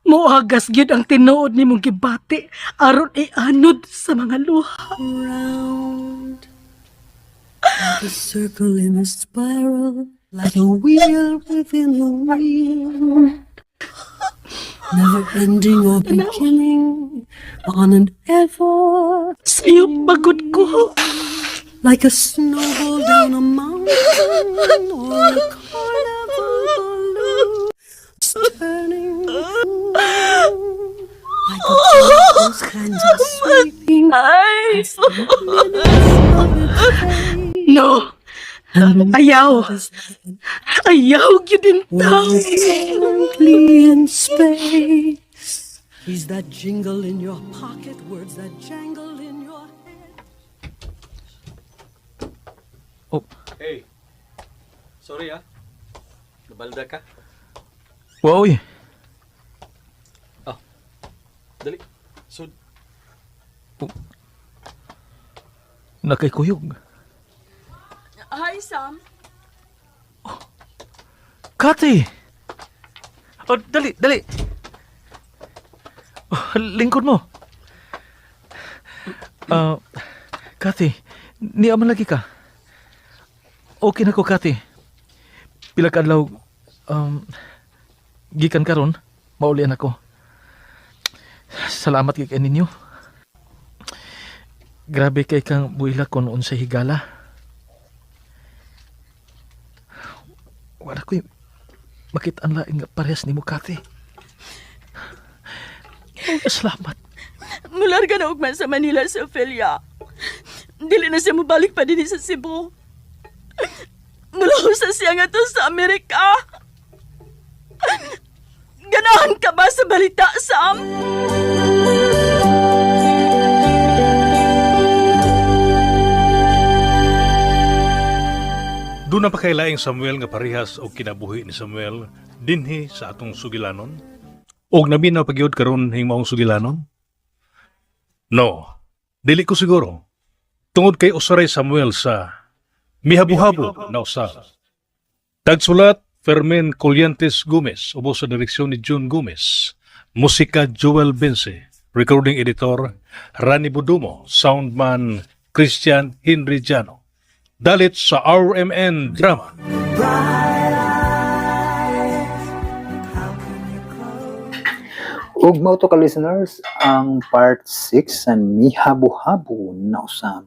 moagas gyud ang tinuod nimong gibati aron ianod sa mga luha. Round, like a circle in a spiral, like a wheel within a wheel. Never ending or beginning, on and ever. Sa'yo pagod ko. Like a snowball down a mountain, or a carnival balloon, turning like a those kinds of sweeping. No, Ayaw. Ayaw gyud din tao. Silently in space. He's that jingle in your pocket, words that jangle in your head. Hey. Sorry Nabalda ka? Wow, eh. Dali. Sud. Nakaykuyog. Hi, Sam. Kati! Oh, dali, dali. Oh, lingkod mo. Kati, niyaman lagi ka. Okay na ko, Kati. Pila ka adlaw, gikan karon, maulian ako. Salamat kay ninyo. Grabe kay kang buila ko noon sa higala. Wala ko'y makita ang laing nga parehas ni mo, Kati. Salamat. Mularga na ugman sa Manila si Ophelia. Dili na siya mabalik pa din sa Cebu. Mulaw sa siya nga to sa Amerika. Ganahan ka ba sa balita, Sam? Doon na pa kay laing Samuel nga parihas o kinabuhi ni Samuel dinhi sa atong sugilanon? Og naminaw pagyud karon hing maong sugilanon? No, dili ko siguro. Tungod kay usaray Samuel sa mihabu-habo na usa. Tagsulat Fermin Colliantes Gomez, ubos sa direksyon ni June Gomez. Musika Joel Bense, recording editor Rani Budumo, soundman Christian Henry Jano. Dalit sa RMN Drama. Ug mao to ka listeners ang part 6 and mihabu-habo na usab.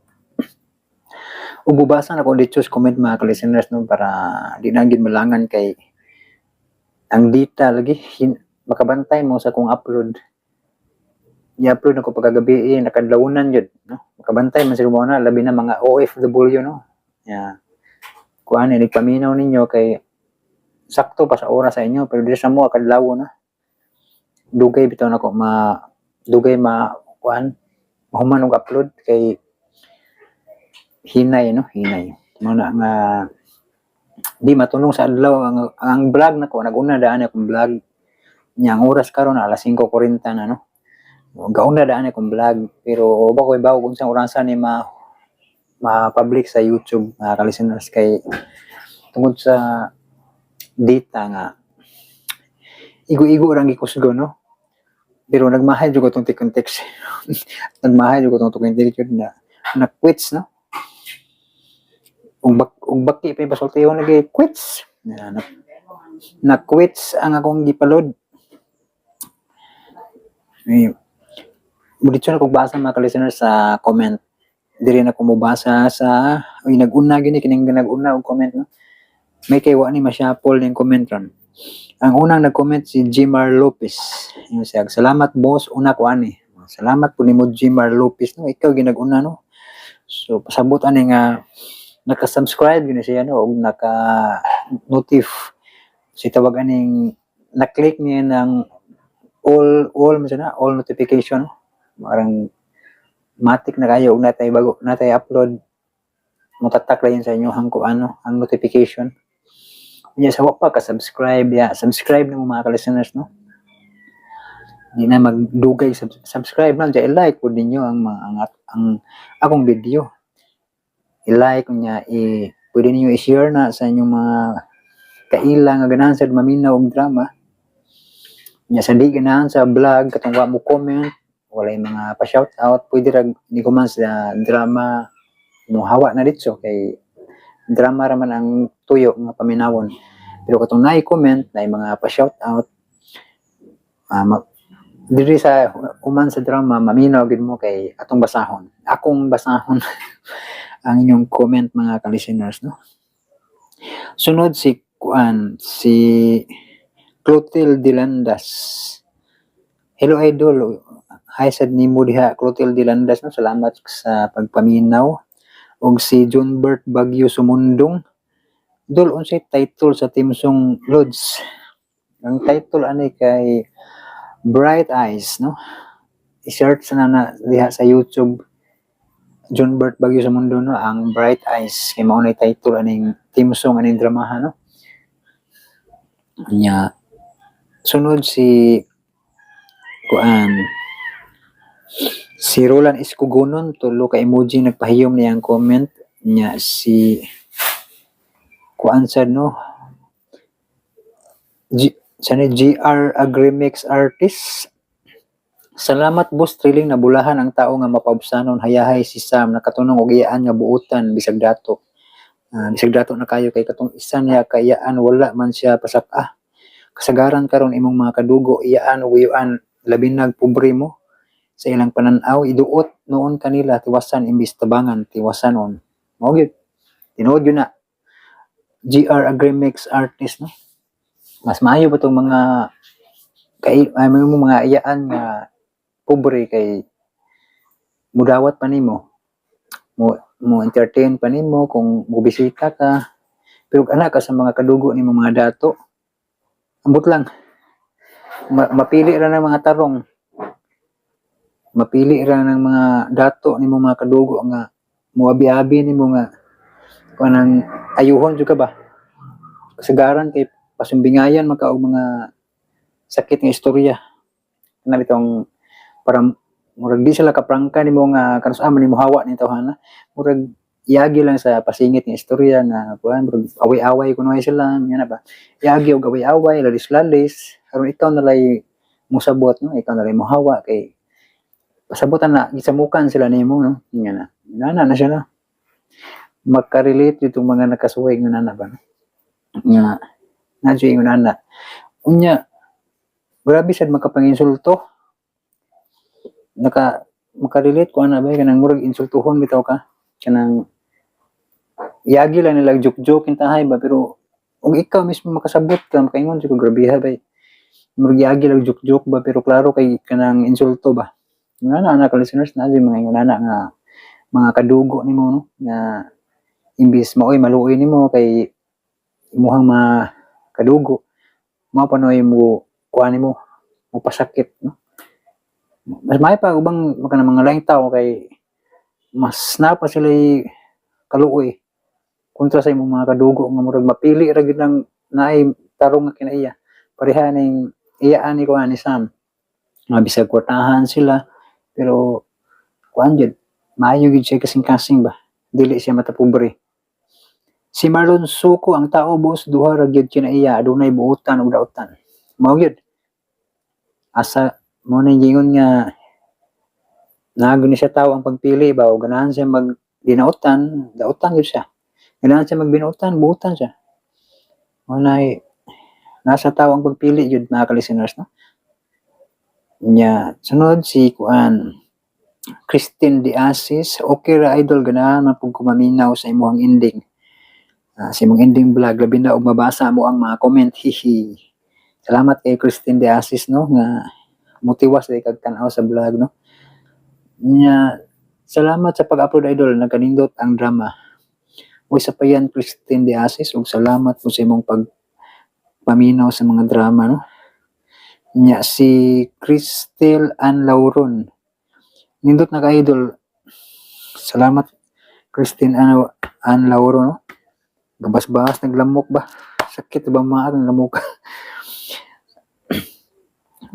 Ug bubasa na ko dito sa comment mga ka-listeners no para di na gid malangan kay ang data lagi makabantay mo sa kung upload. I-upload ako pagkagabi nakadlawunan jud no. Makabantay man sila mo na labi na mga OFW no. Yeah. Kuan ni paminaw ninyo kay sakto pa sa oras sa inyo pero dili sa mo kadlaw na. Dugay bitaw nako dugay kuan mahuman og upload kay hinay no hinay mo na nga di matunong sa adlaw ang vlog nako naguna daan akong vlog nya ang oras karon alas 5:40 na no gauna daan akong vlog pero ba koy bawo kung sa orasan ni ma-public sa YouTube mga ka-listeners kay tungod sa data nga igo-igo orang gikusgo no pero nagmahay jud ko tong context nagmahay jud ko tong context na quits no ug baki pa basultiho nag quits na quits ang akong gipalod dito na kong basa mga ka-listeners sa comment diri na ko mobasa sa nag-una gini kining nag-una og comment no may kay wa ni masyapol ning comment ron. Ang unang nag-comment si Jimar Lopez. Yung siya, salamat boss, una ko ani. Salamat po ni mo Jimar Lopez no, ikaw ginag-una no. So pasabot ani nga naka-subscribe gini siya no og naka-notif. Si tawag aning na-click niya ng all notification no. Marang matik na kayo og natay bago natay upload mo tatak lang sa inyo hang ang notification. Nya sa wa pa ka subscribe subscribe na mo mga ka-listeners no. Di na magdugay subscribe lang dya i-like pud ninyo ang akong video. I-like nya pwede ninyo i-share na sa inyong mga kaila nga ganahan sa maminaw og drama. Nya sa di ganahan sa vlog katong wa mo comment walay mga pa-shout out pwede ra ni ko man sa drama mo hawa na dito kay drama ra man ang tuyo nga paminawon pero katong naay comment naay mga pa-shout out diri sa uman sa drama maminaw gid mo kay akong basahon ang inyong comment mga ka-listeners no. Sunod si Clotilde Dilandas. Hello idol. Hi sad nimo diha Clotilde Dilandas no. Salamat sa pagpaminaw. Og si John Bert Bagyo Sumundong. Idol, unsay title sa team song Lods? Ang title ani kay Bright Eyes, no? I-search na diha sa YouTube. John Bert Bagyo sa Mundo, no? Ang Bright Eyes. Kaya maunay title aning team song aning dramahan, no? Nya, sunod si si Roland Iskugonon, tulo ka emoji nagpahiyom niya ang comment niya si sad, no? GR Agrimix Artist. Salamat boss, thrilling na bulahan ang tao nga mapabsanon. Hayahay si Sam nakatunong og iyaan nga buutan bisag dato. Bisag dato na kayo kay katong isa niya kayaan wala man siya pasaka. Kasagaran karon imong mga kadugo iyaan uyuan labi nagpobre mo sa ilang pananaw iduot noon kanila tiwasan imbis tabangan tiwasanon. Mao gyud. Tinuod yun na. GR Agrimix Artist, no? Mas maayo ba itong mga mga iyaan nga pobre kay mudawat pa nimo mo entertain pa nimo kung mubisita ka pero anak ka sa mga kadugo nimo mga dato ambot lang mapili ra ng mga tarong mapili ra ng mga dato nimo mga kadugo nga muabi-abi nimo nga kanang ayuhon jud ka ba kasagaran kay pasumbingayan maka og mga sakit nga istorya na bitong para murag di sila kaprangka nimo nga kanus aman nimo hawa ni tawhana murag iagi lang sa pasingit nga istorya nga kuan murag away-away kuno sila nga na ba iagi og away-away lalis-lalis aron ikaw nalay musabot, no? Ikaw nalay mohawa kay pasabutan na gisamukan sila nimo, no? Nga na siya na makarelate yung mga nakasuhay ng nana ba, no? Nga na siya yung nana unya grabe sad makapanginsulto makarelate ko ana ba kanang murag insultuhon bitaw ka kanang iagi lang nila joke-joke intahay ba pero ug ikaw mismo makasabot ka makaingon siguro grabe ha ba murag iagi lang joke-joke ba pero klaro kay kanang insulto ba nga na listeners na di mga ingon nga mga kadugo nimo, no? Nga imbis maoy maluoy nimo kay imuhang mga kadugo mao panoy mo kuan nimo mo pasakit, no? Mas may pa ubang mga laing tao kay mas napa sila kaluoy kontra sa imong mga kadugo nga murag mapili ra gid nang naay tarong nga kinaiya pareha ning iyaan ni kuan ni Sam nga bisag kwartahan sila pero kuan jud maayo gid siya kasing-kasing ba dili siya matapobre. Si Marlon Suko ang tao boss duha ra gyud kinaiya adunay buotan ug daotan mao gyud asa mo na gingon nga naguni siya tao ang pagpili ba o ganahan siya mag dinautan daotan gyud siya ganahan siya magbinutan buotan siya mo nasa tao ang pagpili gyud mga listeners, no? Nya sunod si kuan Christine Diasis okay ra idol ganahan na pug kumaminaw sa imong ending sa imong ending vlog labi na og mabasa mo ang mga comment hihi. Salamat kay Christine Diasis, no, nga motiwas sa kag tan-aw sa vlog, no. Nya salamat sa pag-upload idol nagkanindot ang drama. Uy sa payan Christine Diasis ug salamat po sa imong pagpaminaw sa mga drama, no. Nya si Cristel Ann Lauron nindot na ka idol. Salamat Christine Ann Lauron, no. Gabas-bas naglamok ba sakit ba mga ang lamok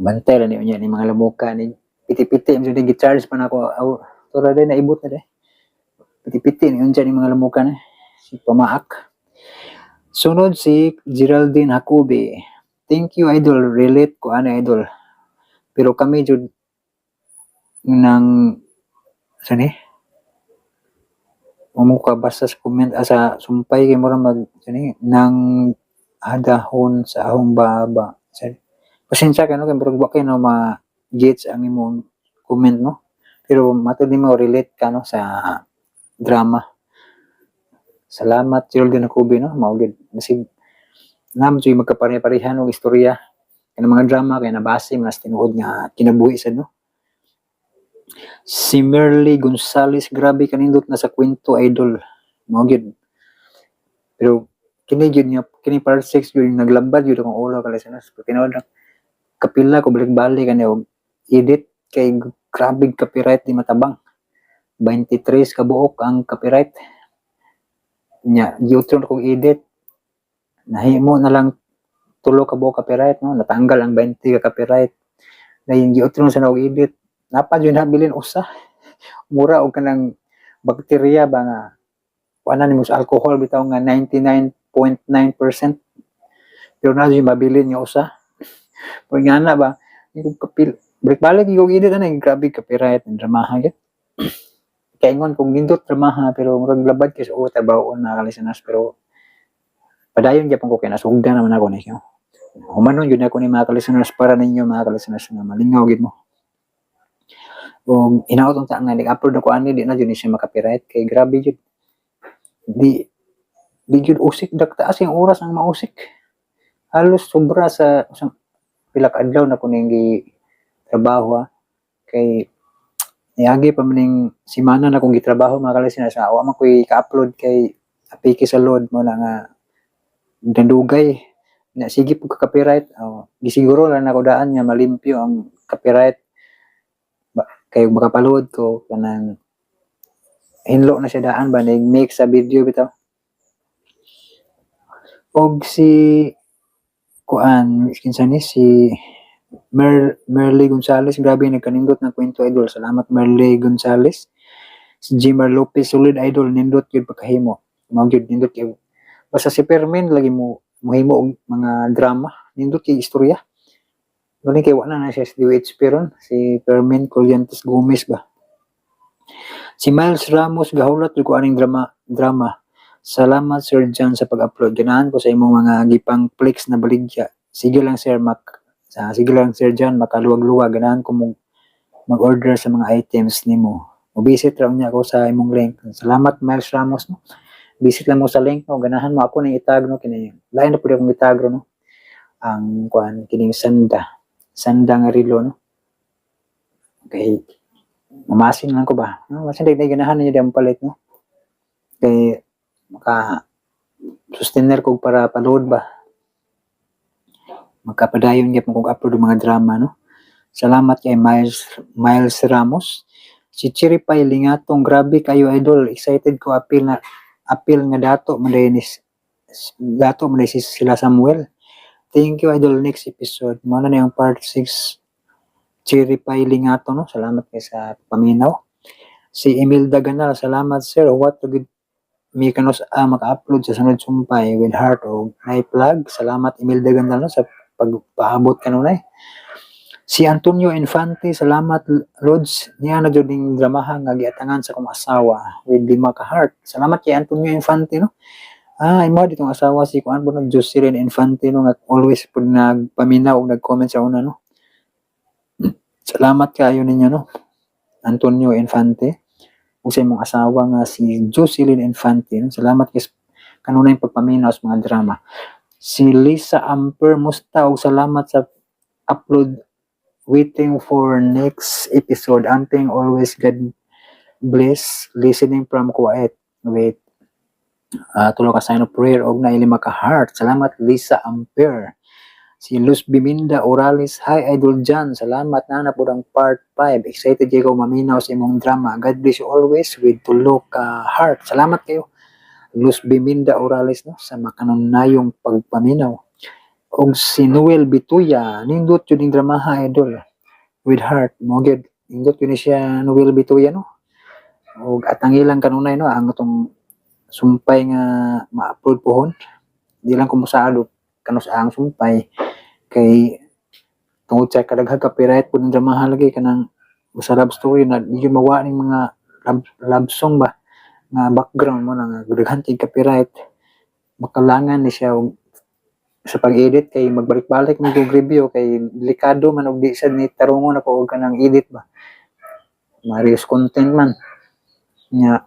bantay lang niya ni mga lamuka ni piti-piti mo di charge pa nako tura day naibot na day piti-piti ni unsa ni mga lamuka na si pamaak. Sunod si Geraldine Hakubi. Thank you idol, relate ko ana idol pero kami jud nang sani ka basta sa comment sa sumpay kay mura mag sani nang adahon sa ahong baba sani pasensya ka, no, kaya murag wa kayo no ma-gets ang imong comment, no, pero matod nimo relate ka, no, sa drama. Salamat Geraldine Hakubi, no, mao gid nasib nam joy magkapare-parehan og istorya kanang mga drama kay nabase mas tinuod nga kinabuhi sad, no. Si Merly Gonzales grabe kanindot na sa kwento idol mao gid pero kini jud niya kini part 6 jud naglambad jud akong ulo kala sinas tinuod lang kapila ko balik-balik kani og edit kay grabe copyright di matabang 23 ka buok ang copyright nya YouTube kong edit nahimo na lang tulo ka buok copyright no natanggal ang 20 ka copyright dayon YouTube sa og edit napa jud habilin usa mura og kanang bakterya ba nga kuanan nimo sa alcohol bitaw nga 99.9% pero na jud mabilin nga usa pag nga na ba yung kapil balik-balik yung edit na grabe copyright and dramaha gyud kaingon kung nindot dramaha pero murag labad kay sa trabaho na kalisinas pero padayon gyapon ko kay nasugdan naman ako ninyo humanon gyud ako ni mga kalisinas para ninyo mga kalisinas nga malingaw gyud mo o inaot unta nga nag-upload ako ani di na jud ni siya makapiright kay grabe jud di jud usik daktaas yung oras ang mausik halos sobra sa pila ka adlaw na ko ning trabaho kay niagi pa maning semana na kong gitrabaho mga kalisinas awa man ko'y ka-upload kay apiki sa load mo na nga dandugay na sige po ka copyright gisiguro lang ako daan nga malimpyo ang copyright kay makapaload ko kanang hinlo na siya daan ba nag-make sa video bitaw og si kuan kinsa ni si Merly Gonzales, grabe nagkanindot ng kwento idol. Salamat Merly Gonzales. Si Jimar Lopez, solid idol, nindot yun pagkahimo. Mga yun, nindot yun. Basta si Permin, lagi mo mahimo og mga drama. Nindot yung istorya. Galing kay wala na siya si DWH Peron. Si Permin Colliantes Gomez ba. Si Miles Ramos, gahulat yung aning drama. Salamat Sir John sa pag-upload. Ganahan ko sa imong mga gipang flex na baligya. Sige lang Sir Sige lang Sir John, makaluwag-luwag. Ganahan ko mag-order sa mga items nimo. Visit raw niya ako sa imong link. Salamat Miles Ramos. No? Visit lang mo sa link. No? Ganahan mo ako ng itag. No? Lain na po akong itag. No? Ang kining sanda. Sanda nga rilo. No? Okay. Mamasin lang ko ba? No? Masin na ganahan niya din palit. No? Kay sustainer ko para paload ba? Magkapadayon gyud mo kung upload mga drama no. Salamat kay Miles Ramos. Si Cherry Pie Lingatong, grabe kayo idol. Excited ko apil nga dato man si sila Samuel. Thank you idol, next episode. Mo na yung part 6 Cherry Pie Lingatong no. Salamat kay sa paminaw. Si Imelda Ganal, salamat sir. What a good may kanos maka-upload sa sunod sumpay with heart o na-plug. Salamat Imelda Ganal no, sa pagpaabot kanunay. Si Antonio Infante, salamat Lods. Niya na jud ning dramaha nga giatangan sa kong asawa with lima ka heart. Salamat kay Antonio Infante no. Imo ditong asawa si kuan po nag Jocelyn Infante no nga always pud nagpaminaw og nag-comment sa una no. Salamat kayo ninyo no. Antonio Infante. Ug sa imong asawa nga si Jocelyn Infante no. Salamat kay kanunay pagpaminaw sa mga drama. Si Lisa Amper, musta og salamat sa upload. Waiting for next episode. Anting always God bless. Listening from Kuwait. Wait. Tulo ka sign of prayer og na lima ka heart. Salamat Lisa Amper. Si Luz Biminda Orales. Hi Idol John. Salamat na po ang part 5. Excited kayo maminaw sa imong drama. God bless you always with tulo ka heart. Salamat kayo. Luz Biminda Orales no, sa makanunayong pagpaminaw. Og si Noel Bituya, nindot yun yung dramaha idol. With heart, mo gid. Nindot yun siya Noel Bituya no. Og atangilang kanunay no, ang itong sumpay nga ma-upload pohon. Di lang kumusado kanus ang sumpay. Kay tungod sa kadaghang copyright po ng dramaha lagi kanang sa love story na di yun mawa ning mga love song ba. Nga background mo na nga gudaghan kay copyright makalangan ni siya sa pag-edit kay magbalik-balik mo kog review kay delikado man og di sad ni tarungon ako og kanang edit ba marius content man nya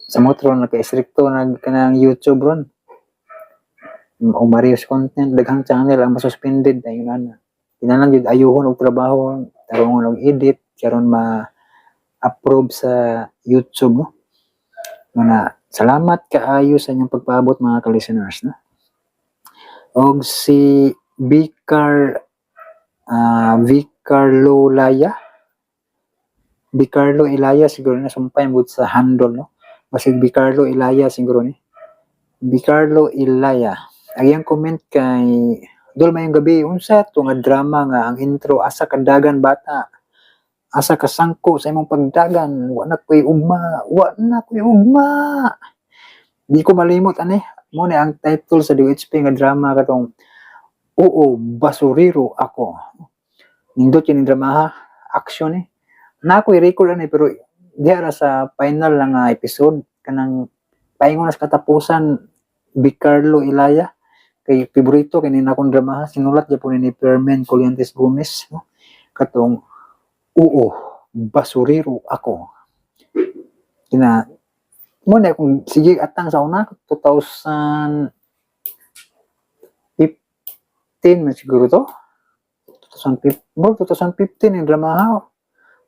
sa motro naka-istrikto nag kanang YouTube ron o marius content daghang channel ang masuspended ayun ana kinahanglan jud ayuhon og trabaho tarungon og edit karon ma-approve sa YouTube no. Muna, salamat kaayo sa inyong pagpaabot mga ka-listeners, no? Og si Vicarlo Ilaya siguro na sumpay mo sa handle, no? Basta Vicarlo Ilaya siguro ni. Vicarlo Ilaya. Ayang comment kay Dol mayong gabi, unsa to nga drama nga ang intro asa kadagan bata. Asa kasangko sa imong pagdagan, wa na ko'y ugma. Di ko malimot ani. Mo ni ang title sa DHP nga drama katong Oo, basuriro ako. Nindot yung drama ha, action eh. Na ako'y record ani pero diha ra sa final lang nga episode kanang paingon na sa katapusan Vicarlo Ilaya kay favorito kay nina akong drama ha. Sinulat gyapon ni Permen Colliantes Gomez, no? Katong Oo, basuriro ako. Kina mo na kung sige atang sa una 2015 na siguro to. 2015 yung drama ha.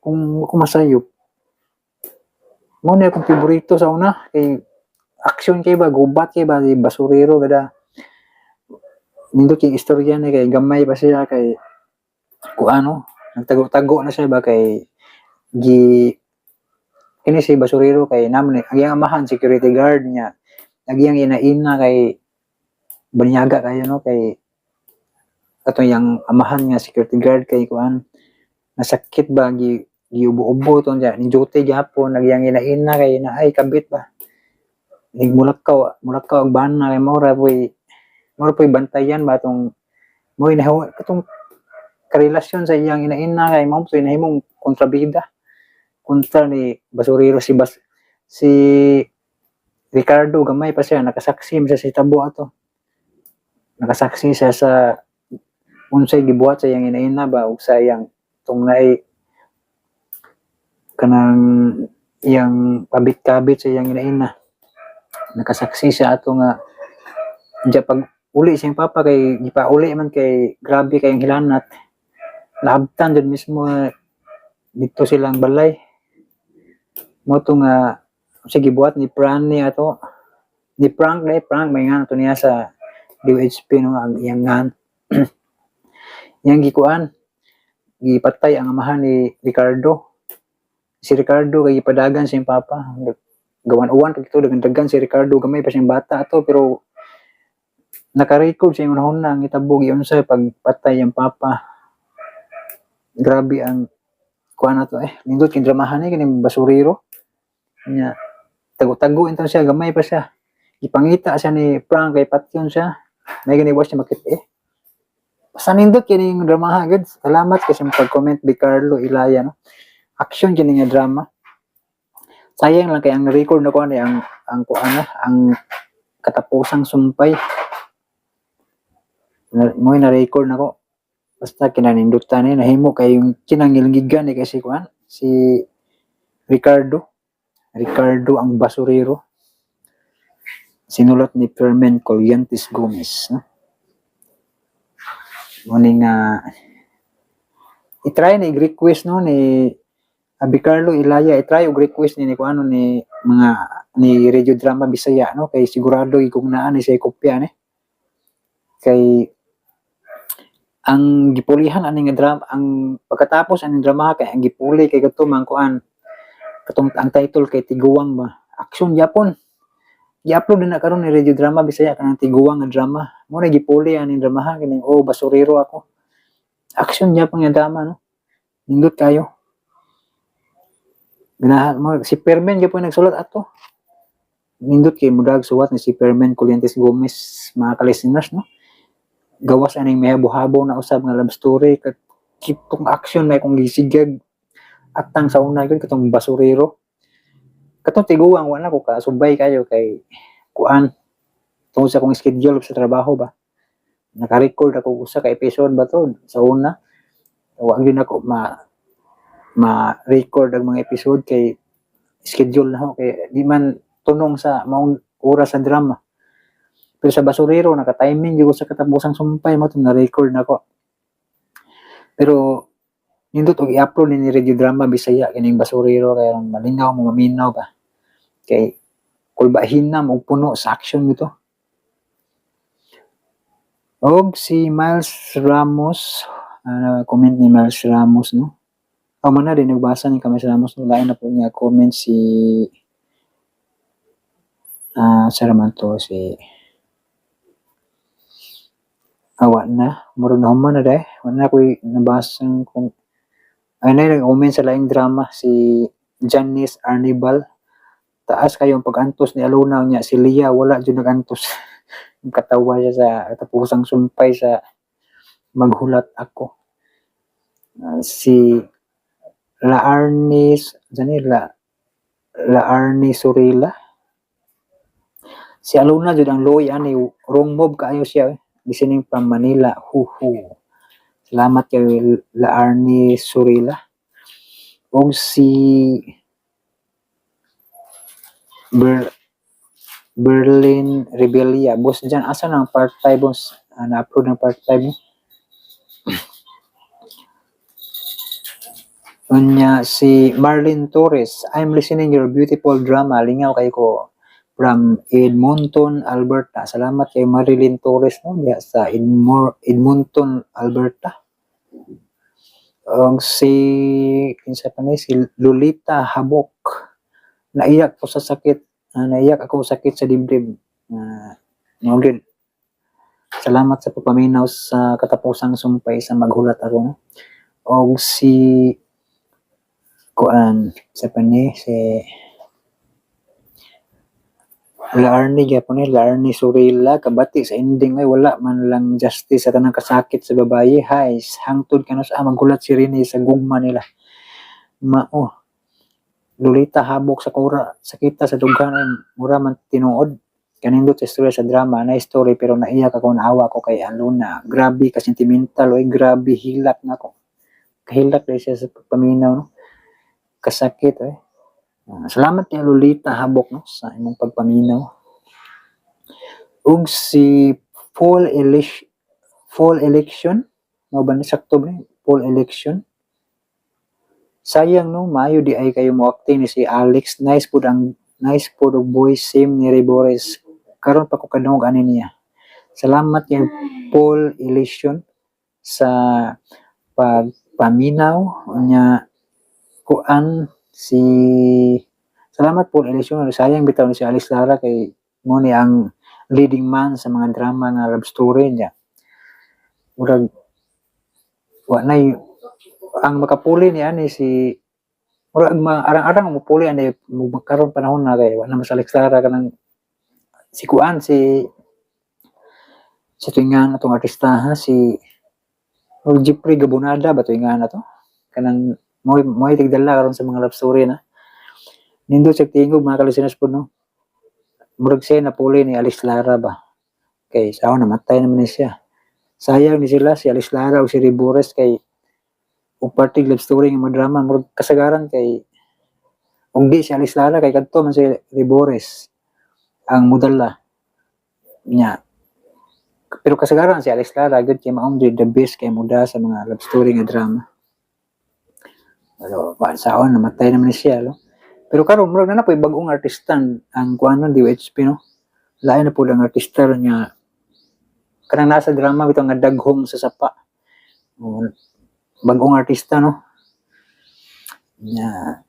Kung masayop. Mo na akong favorito sa una kay action kay ba gubat kay ba di basuriro gada. Nindot yung istorya ni kay gamay pa siya kay ano nagtago-tago na siya ba kay kini si basuriro kay naman ang iyang amahan security guard niya nagyang ina kay banyaga kayo no kay ato yang amahan nga security guard kay kuan nasakit ba giubo-ubo to niya ni duty gyapon nagyang ina kay na ay kabit ba mulakaw ang bana kay mora poy bantayan ba tong mo inahaw katong karelasyon sa iyang ina kay mao to inahimong kontrabida kontra ni basuriro si Ricardo gamay pa siya nakasaksi siya sa tabo ato nakasaksi siya sa unsay gibuhat sa iyang ina ba ug sa iyang tong naay kanang iyang kabit-kabit sa iyang ina nakasaksi siya ato nga diya pag uli siyang papa kay gipauli man kay grabe kayong hilanat naabtan dyan mismo dito silang balay mo to nga sige buhat ni Frank may nga to niya sa DOHP no ang iyang ngan yang gikuan gipatay ang amahan ni Ricardo si Ricardo kay gipadagan siyang papa gawan uwan kay to dagan si Ricardo gamay pa siyang bata ato pero naka-record siya yung una ang itabog yun sa pagpatay ang papa grabe ang kuha na to nindot king dramahan kining basuriro niya tago-tago ito siya gamay pa siya ipangita siya ni Frank kay patyon siya may ganiwas siya makit basta nindot kining dramahan gud salamat kasi pag-comment Vicarlo Ilaya no action kining drama sayang lang kay ang record na ko ang ang katapusang sumpay mo na record nako basta kinanindutan ni nahimo kay yung kinangilgigan ni kasi kuan si Ricardo ang basuriro sinulat ni Permen Colliantes Gomez no muning i-try ni request no ni Vicarlo Ilaya i-try og request ni kuan ni mga ni Radio Drama Bisaya no kay sigurado igugnaan ni sa kopya ni kay ang gipulihan ani nga drama ang pagkatapos aning drama kay ang gipuli kay kadto man kuan katong ang title kay Tiguwang ba action Japon i-upload na karon ni Radio Drama Bisaya kanang Tiguwang nga drama mo na gipuli aning drama kining basuriro ako action Japon nga drama no nindot kayo ganahan mo si Permen gyapon nagsulat ato nindot kay mudag suwat ni si Permen Colliantes Gomez mga ka-listeners no gawas aning may habo na usab nga love story kat kitong action may kung gisigag atang sa una gyud katong basuriro katong Tiguwang wala ko kasubay kayo kay kuan tungod sa kong schedule sa trabaho ba naka-record ako usa ka episode ba to sa una wa gyud ako ma-record ang mga episode kay schedule na ako kay di man tunong sa maong oras sa drama pero sa basuriro naka-timing gyud sa katapusang sumpay mo to na-record nako pero nindot og i-upload ni Radio Drama Bisaya kining basuriro kay maminaw mo maminaw ba kay kulbahinam og puno sa action nito. Og si Miles Ramos, comment ni Miles Ramos, no? Man na din nagbasa ni Miles Ramos, no? Lain na po niya comment si sa naman to, si awa na, murag na human na day. Wala na ko'y nabasang kung ay na nag-comment sa laing drama si Janice Arnibal. Taas kayong pag-antos ni Aluna niya. Si Lia, wala dyan nag-antos. Katawa siya sa katapusang sumpay sa maghulat ako. Si Laarnis, Laarni Surila. Si Aluna dyan ang loy, wrong move kaayo siya. Listening from Manila, huhu. Salamat kay Laarni Surila. O si Berlin Rebellia. Boss dyan, asa ng part-time boss? Na-upload ng part-time. Unya si Marlene Torres. I'm listening your beautiful drama. Lingaw kay ko from Edmonton, Alberta. Salamat kay Marlene Torres, no? Diya sa Edmonton, Alberta. Si kinsa pa ni si Lolita Habok. Naiyak ko sa sakit. Naiyak ako sa sakit sa dibdib. Nogid. Salamat sa pagpaminaw sa katapusang sumpay sa maghulat ako, no? Og si kuan sa pa ni si Laarni gyapon ni Laarni Surila kabati sa ending ay wala man lang justice sa tanang kasakit sa babaye. Hay hangtod kano sa maghulat si Rene sa gugma nila. Mao Lolita Habok sa kura sakita sa dughan ay mura man tinuod kanindot sa istorya sa drama na story pero naiyak ako naawa ko kay Aluna. Grabe ka sentimental oy, grabe hilak nako. Kahilak dahil siya sa pagpaminaw, no? Kasakit eh. Salamat kay Lolita Habok, no, sa imong pagpaminaw. Ug si fall election, no ba ni sakto ba? Fall election. Sayang, no, maayo di ay kayo mo acting ni si Alex. Nice pud og voice same ni Rebores. Karon pa ko kadungog ani niya. Salamat kay fall election sa pagpaminaw nya kuan si salamat po eleksyon. Sayang bitaw ni si Alice Lara kay mo ni ang leading man sa mga drama nga love story niya. Murag wa nay ang makapuli ni ani si murag arang-arang mo puli ani karon panahon na kay wa na mas Alex Lara kanang si kuan si tuingan atong artista ha si Jeffrey Gabonada ba tuingan na to kanang mo tigdala karon sa mga love story na nindo sa tingog mga kalisteners po, no, murag siya napuli ni Alice Lara ba kay sao namatay naman ni siya. Sayang ni sila si Alice Lara o si Rebores kay ug party love story nga drama murag kasagaran kay ug di si Alice Lara kay kadto man si Rebores ang modala niya. Pero kasagaran si Alice Lara good kay maong the best kay muda sa mga love story nga drama. Pero saon namatay naman siya, no? Pero karon murag na po bagong artista ang kuanon DWHP, no? Lain na po ang artista niya kanang nasa drama bitaw nga daghong sa sapa. Bagong artista, no? Nya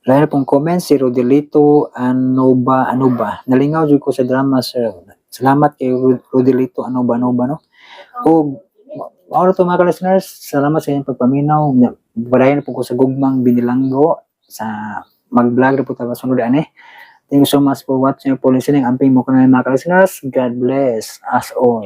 lain na pong comment si Rodelito Anoba. Nalingaw jud ko sa drama, sir. Salamat kay Rodelito Anoba, no? O ano to mga listeners, salamat sa inyong pagpaminaw. Badayan po ko sa gugmang binilanggo sa mag-vlog na po tayo sunod ani. Thank you so much for watching, for listening. Amping mo ko na mga listeners. God bless us all.